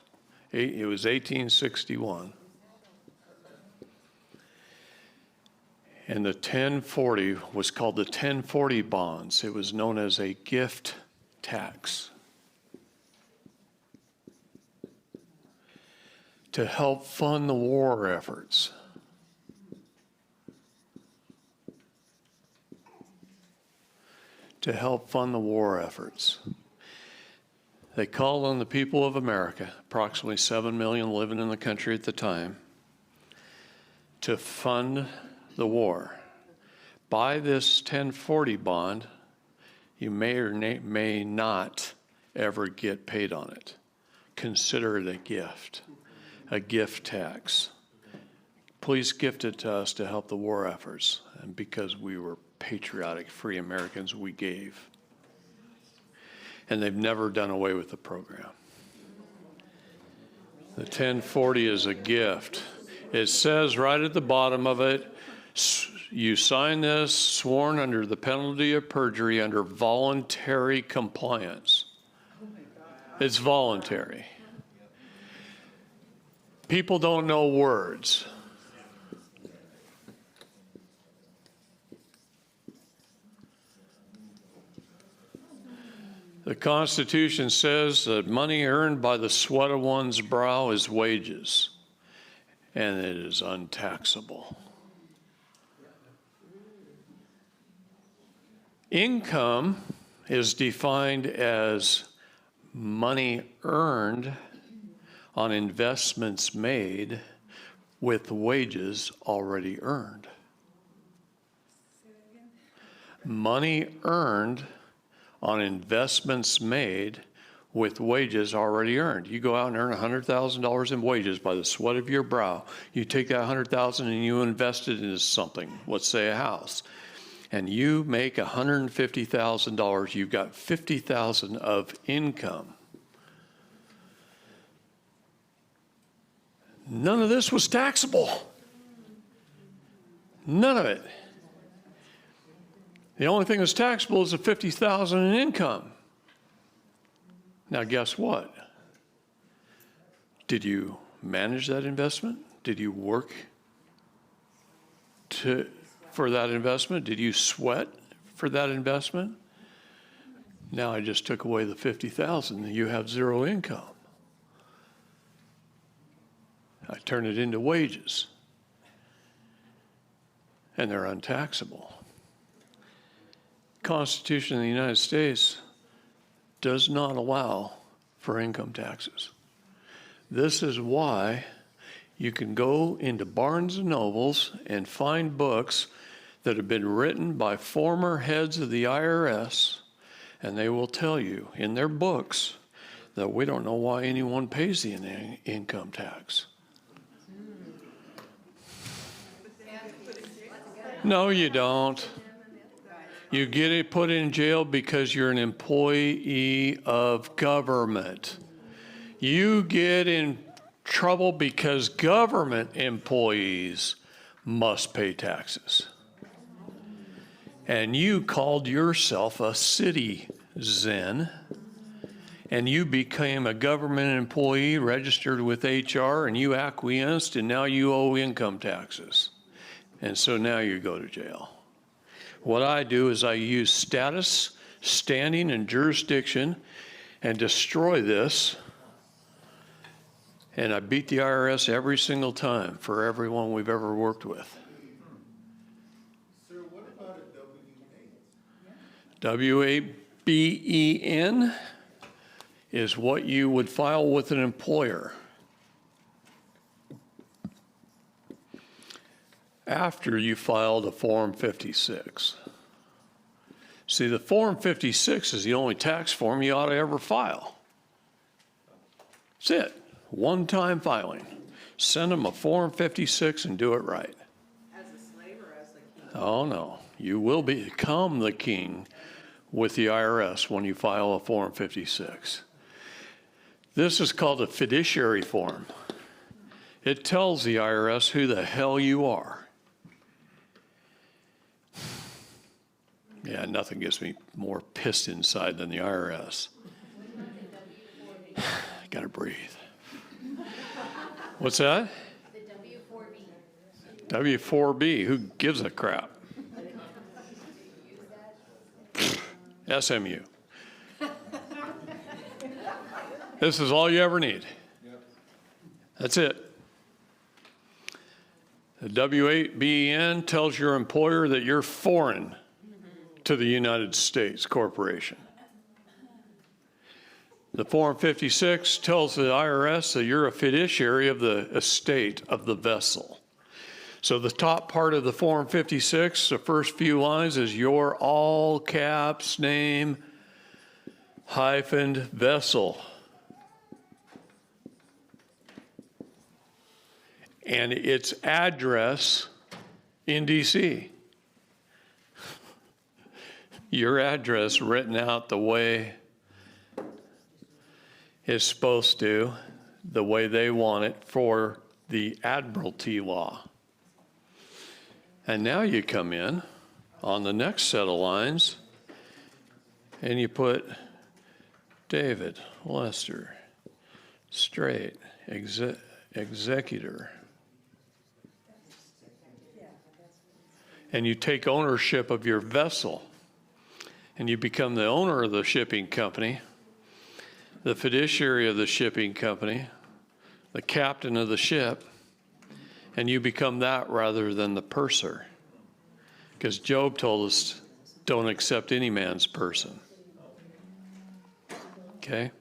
It was 1861. And the 1040 was called the 1040 bonds. It was known as a gift tax. To help fund the war efforts. To help fund the war efforts. They called on the people of America, approximately 7 million living in the country at the time, to fund the war. By this 1040 bond, you may or may not ever get paid on it. Consider it a gift tax. Please gift it to us to help the war efforts. And because we were patriotic, free Americans, we gave. And they've never done away with the program. The 1040 is a gift. It says right at the bottom of it, you sign this sworn under the penalty of perjury under voluntary compliance. It's voluntary. People don't know words. The Constitution says that money earned by the sweat of one's brow is wages, and it is untaxable. Income is defined as money earned on investments made with wages already earned. Money earned on investments made with wages already earned. You go out and earn $100,000 in wages by the sweat of your brow. You take that $100,000 and you invest it into something, let's say a house, and you make $150,000. You've got $50,000 of income. None of this was taxable. None of it. The only thing that's taxable is the $50,000 in income. Now, guess what? Did you manage that investment? Did you work for that investment? Did you sweat for that investment? Now I just took away the $50,000. You have zero income. I turn it into wages, and they're untaxable. Constitution of the United States does not allow for income taxes. This is why you can go into Barnes and Nobles and find books that have been written by former heads of the IRS, and they will tell you in their books that we don't know why anyone pays the income tax. No, you don't. You get it put in jail because you're an employee of government. You get in trouble because government employees must pay taxes. And you called yourself a citizen, and you became a government employee registered with HR, and you acquiesced, and now you owe income taxes. And so now you go to jail. What I do is I use status, standing, and jurisdiction and destroy this. And I beat the IRS every single time for everyone we've ever worked with. Sir, what about a WABEN? WABEN is what you would file with an employer after you filed a Form 56. See, the Form 56 is the only tax form you ought to ever file. That's it. One-time filing. Send them a Form 56 and do it right. As a slave or as a king? Oh, no. You will become the king with the IRS when you file a Form 56. This is called a fiduciary form. It tells the IRS who the hell you are. Yeah, nothing gets me more pissed inside than the IRS. Gotta breathe. What's that? The W-4B. W-4B, who gives a crap? SMU. This is all you ever need. That's it. The W-8BEN tells your employer that you're foreign to the United States corporation. The Form 56 tells the IRS that you're a fiduciary of the estate of the vessel. So the top part of the Form 56, the first few lines, is your all caps name hyphened vessel. And its address in DC. Your address written out the way it's supposed to, the way they want it for the Admiralty law. And now you come in on the next set of lines and you put David Lester Straight, executor. And you take ownership of your vessel and you become the owner of the shipping company, the fiduciary of the shipping company, the captain of the ship, and you become that rather than the purser. Because Job told us, don't accept any man's person. Okay?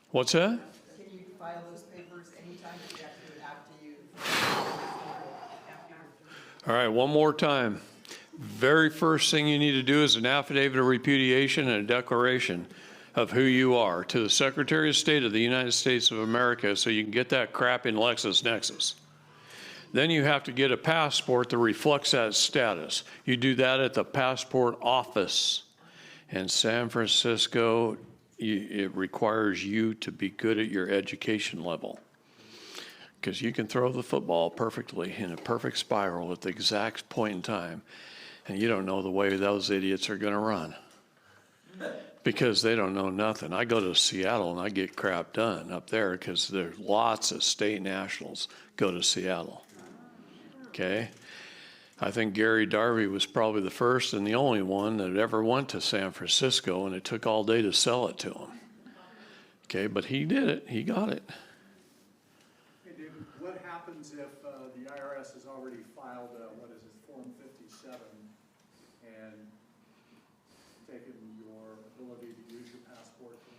What's that? Can you file those papers anytime, or do you have to do it after you? All right, one more time. Very first thing you need to do is an affidavit of repudiation and a declaration of who you are to the Secretary of State of the United States of America so you can get that crap in LexisNexis. Then you have to get a passport that reflects that status. You do that at the passport office in San Francisco. It requires you to be good at your education level, because you can throw the football perfectly in a perfect spiral at the exact point in time, and you don't know the way those idiots are going to run because they don't know nothing. I go to Seattle and I get crap done up there because there's lots of state nationals go to Seattle. Okay? I think Gary Darby was probably the first and the only one that ever went to San Francisco, and it took all day to sell it to him. Okay, but he did it. He got it. Hey, David, what happens if the IRS has already filed, Form 57 and taken your ability to use your passport from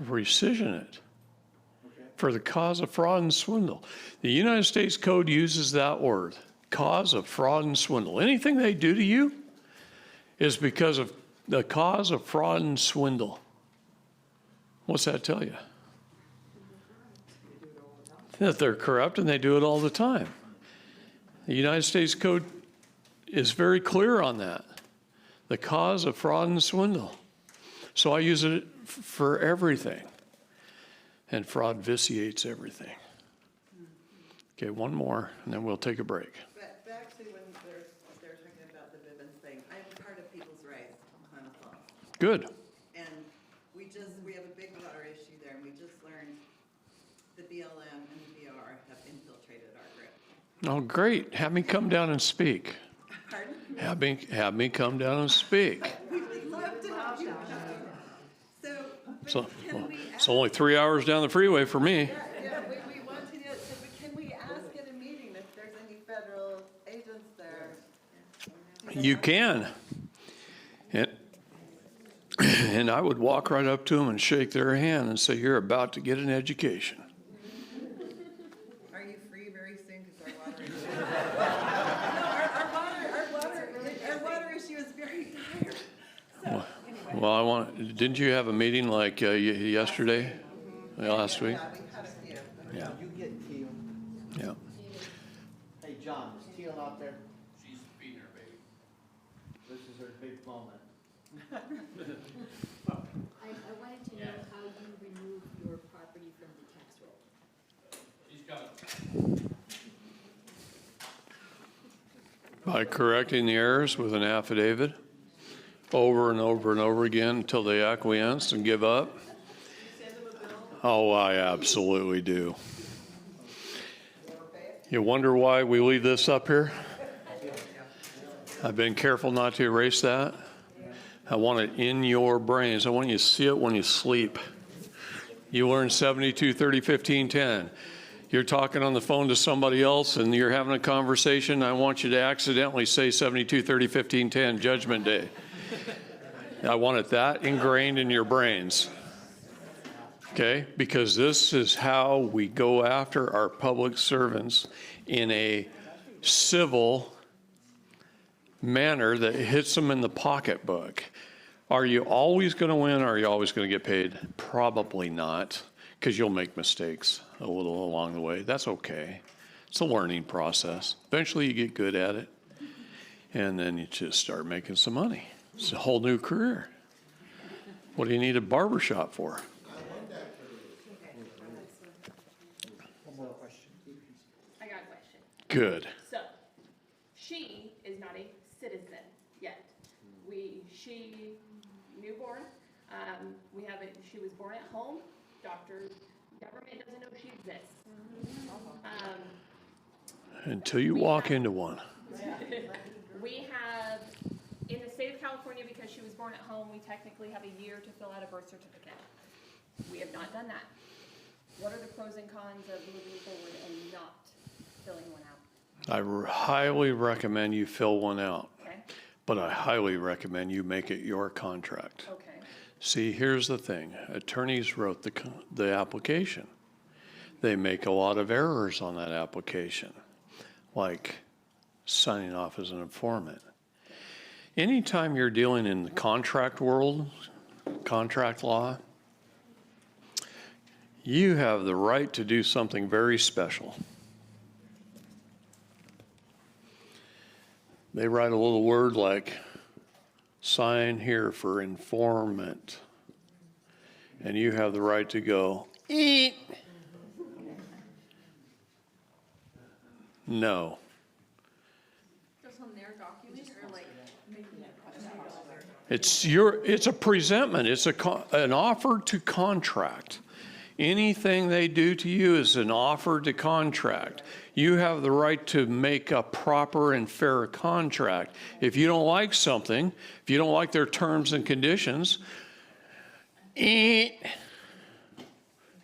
there? Rescission it. For the cause of fraud and swindle. The United States Code uses that word, cause of fraud and swindle. Anything they do to you is because of the cause of fraud and swindle. What's that tell you? That they're corrupt and they do it all the time. The United States Code is very clear on that. The cause of fraud and swindle. So I use it for everything. And fraud vitiates everything. Okay, one more, and then we'll take a break. Back to when they're talking about the Bivens thing, I'm part of People's Rights on Omaha. Good. And we have a big water issue there, and we just learned the BLM and the BR have infiltrated our group. Oh, great. Have me come down and speak. Pardon? Have me come down and speak. We would love to have you. So, well, it's only 3 hours down the freeway for me. Yeah, we want to do it, so can we ask at a meeting if there's any federal agents there? You can. And I would walk right up to them and shake their hand and say, you're about to get an education. Are you free very soon, because our water issue? No, our water issue is very dire. So, anyway. Well, didn't you have a meeting like yesterday, last week? Yeah, we had a few. Yeah. You get Teal. Yeah. Hey, John, is Teal out there? She's feeding her baby. This is her big moment. I wanted to know how you remove your property from the tax roll. She's got it. By correcting the errors with an affidavit over and over and over again until they acquiesce and give up. Oh, I absolutely do. You wonder why we leave this up here? I've been careful not to erase that. I want it in your brains. I want you to see it when you sleep. You learn 72, 30, 15, 10. You're talking on the phone to somebody else and you're having a conversation. I want you to accidentally say 72, 30, 15, 10, Judgment Day. I want it that ingrained in your brains. Okay? Because this is how we go after our public servants in a civil manner that hits them in the pocketbook. Are you always going to win or are you always going to get paid? Probably not, because you'll make mistakes a little along the way. That's okay. It's a learning process. Eventually you get good at it, and then you just start making some money. It's a whole new career. What do you need a barbershop for? I got a question. Good. So, she is not a citizen yet. She newborn. She was born at home. Government doesn't know she exists. Until you walk into one. We have, in the state of California, because she was born at home, we technically have a year to fill out a birth certificate. We have not done that. What are the pros and cons of moving forward and not filling one out? I highly recommend you fill one out. Okay. But I highly recommend you make it your contract. Okay. See, here's the thing. Attorneys wrote the application. They make a lot of errors on that application, like signing off as an informant. Anytime you're dealing in the contract world, contract law, you have the right to do something very special. They write a little word like, sign here for informant. And you have the right to go, eat. No. Just on their document or like? It's a presentment. It's an offer to contract. Anything they do to you is an offer to contract. You have the right to make a proper and fair contract. If you don't like something, if you don't like their terms and conditions,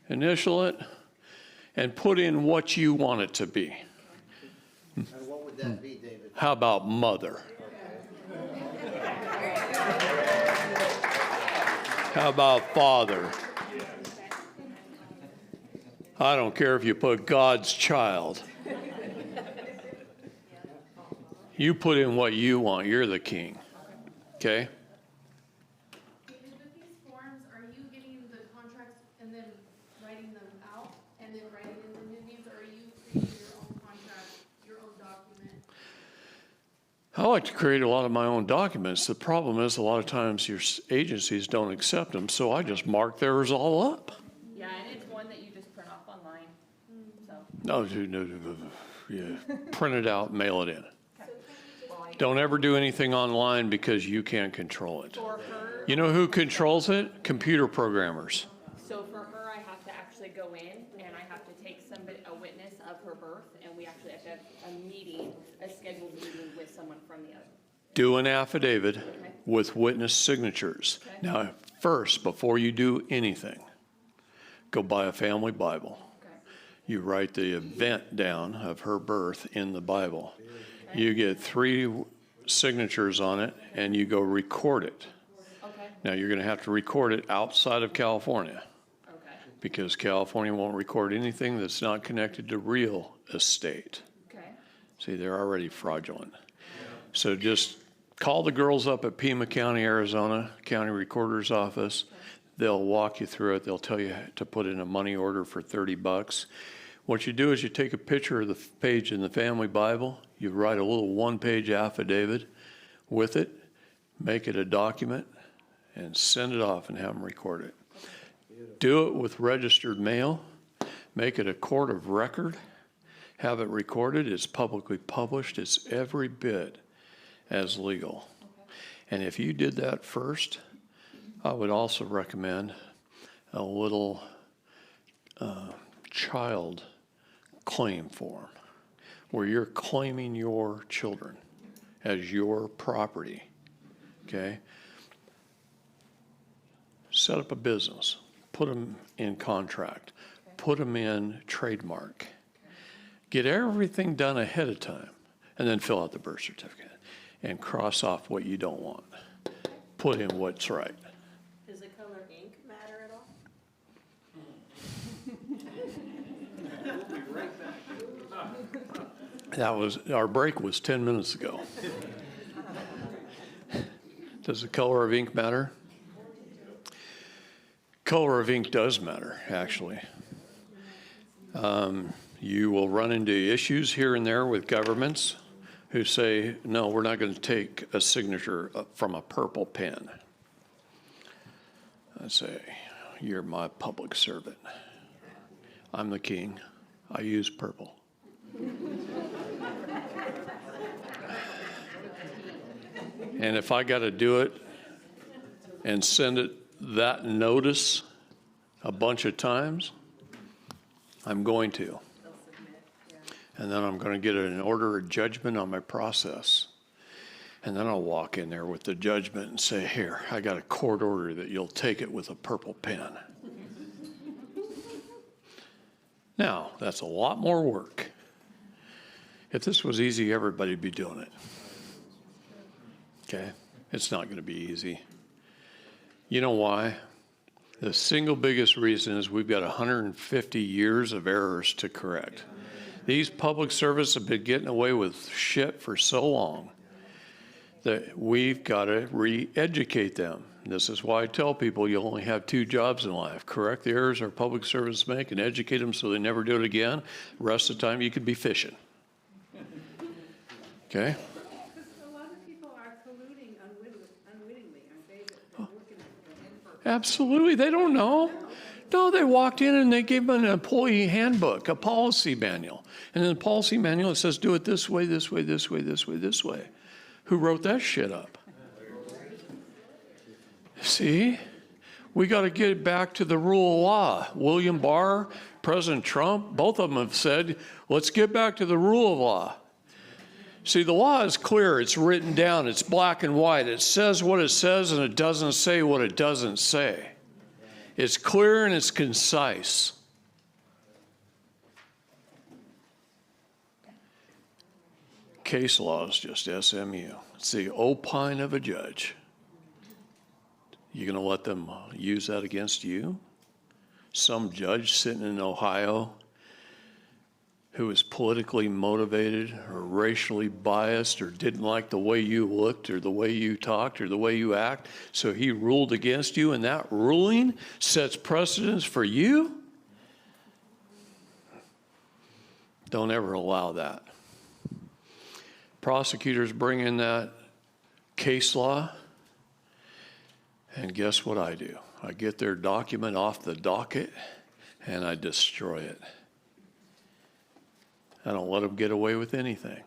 initial it and put in what you want it to be. And what would that be, David? How about mother? How about father? I don't care if you put God's child. You put in what you want. You're the king. Okay? David, with these forms, are you getting the contracts and then writing them out and then writing in the new names, or are you creating your own contract, your own document? I like to create a lot of my own documents. The problem is a lot of times your agencies don't accept them, so I just mark theirs all up. Yeah, and it's one that you just print off online, so. No, yeah. Print it out, mail it in. Don't ever do anything online because you can't control it. For her, You know who controls it? Computer programmers. so for her, I have to actually go in and I have to take a witness of her birth, and we actually have to have a meeting, a scheduled meeting with someone from the other. Do an affidavit with witness signatures. Okay. Now, first, before you do anything, go buy a family Bible. Okay. You write the event down of her birth in the Bible. You get 3 signatures on it, and you go record it. Okay. Now, you're going to have to record it outside of California, Okay. because California won't record anything that's not connected to real estate. Okay. See, they're already fraudulent. So just Call the girls up at Pima County, Arizona, County Recorder's Office. They'll walk you through it. They'll tell you to put in a money order for $30. What you do is you take a picture of the page in the family Bible, you write a little one-page affidavit with it, make it a document, and send it off and have them record it. Do it with registered mail, make it a court of record, have it recorded, it's publicly published, it's every bit as legal. And if you did that first, I would also recommend a little child claim form where you're claiming your children as your property, okay? Set up a business, put them in contract, put them in trademark. Get everything done ahead of time, and then fill out the birth certificate and cross off what you don't want. Put in what's right. Does the color ink matter at all? Our break was 10 minutes ago. Does the color of ink matter? Color of ink does matter, actually. You will run into issues here and there with governments who say, no, we're not going to take a signature from a purple pen. I say, you're my public servant. I'm the king. I use purple. And if I got to do it and send it that notice a bunch of times, I'm going to. And then I'm going to get an order of judgment on my process. And then I'll walk in there with the judgment and say, here, I got a court order that you'll take it with a purple pen. Now, that's a lot more work. If this was easy, everybody'd be doing it. Okay? It's not going to be easy. You know why? The single biggest reason is we've got 150 years of errors to correct. These public servants have been getting away with shit for so long that we've got to re-educate them. This is why I tell people you only have 2 jobs in life. Correct the errors our public servants make and educate them so they never do it again. The rest of the time you could be fishing. Okay? Because a lot of people are colluding unwittingly, aren't they? They're working for Absolutely. They don't know. No, they walked in and they gave them an employee handbook, a policy manual. And in the policy manual, it says, do it this way, this way, this way, this way, this way. Who wrote that shit up? See? We got to get back to the rule of law. William Barr, President Trump, both of them have said, let's get back to the rule of law. See, the law is clear. It's written down. It's black and white. It says what it says, and it doesn't say what it doesn't say. It's clear and it's concise. Case law is just SMU. It's the opine of a judge. You going to let them use that against you? Some judge sitting in Ohio who is politically motivated or racially biased or didn't like the way you looked or the way you talked or the way you act, so he ruled against you, and that ruling sets precedence for you? Don't ever allow that. Prosecutors bring in that case law, and guess what I do? I get their document off the docket, and I destroy it. I don't let them get away with anything.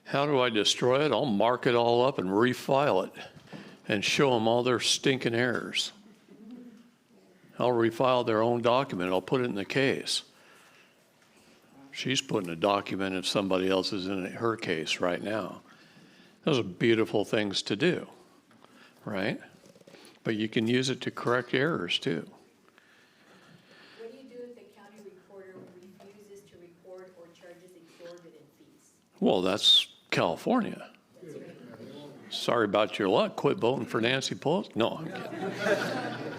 How do I destroy it? I'll mark it all up and refile it and show them all their stinking errors. I'll refile their own document. I'll put it in the case. She's putting a document if somebody else is in her case right now. Those are beautiful things to do, right? But you can use it to correct errors too. What do you do if the county recorder refuses to record or charges exorbitant fees? Well, that's California. Sorry about your luck. Quit voting for Nancy Pelosi. No, I'm kidding.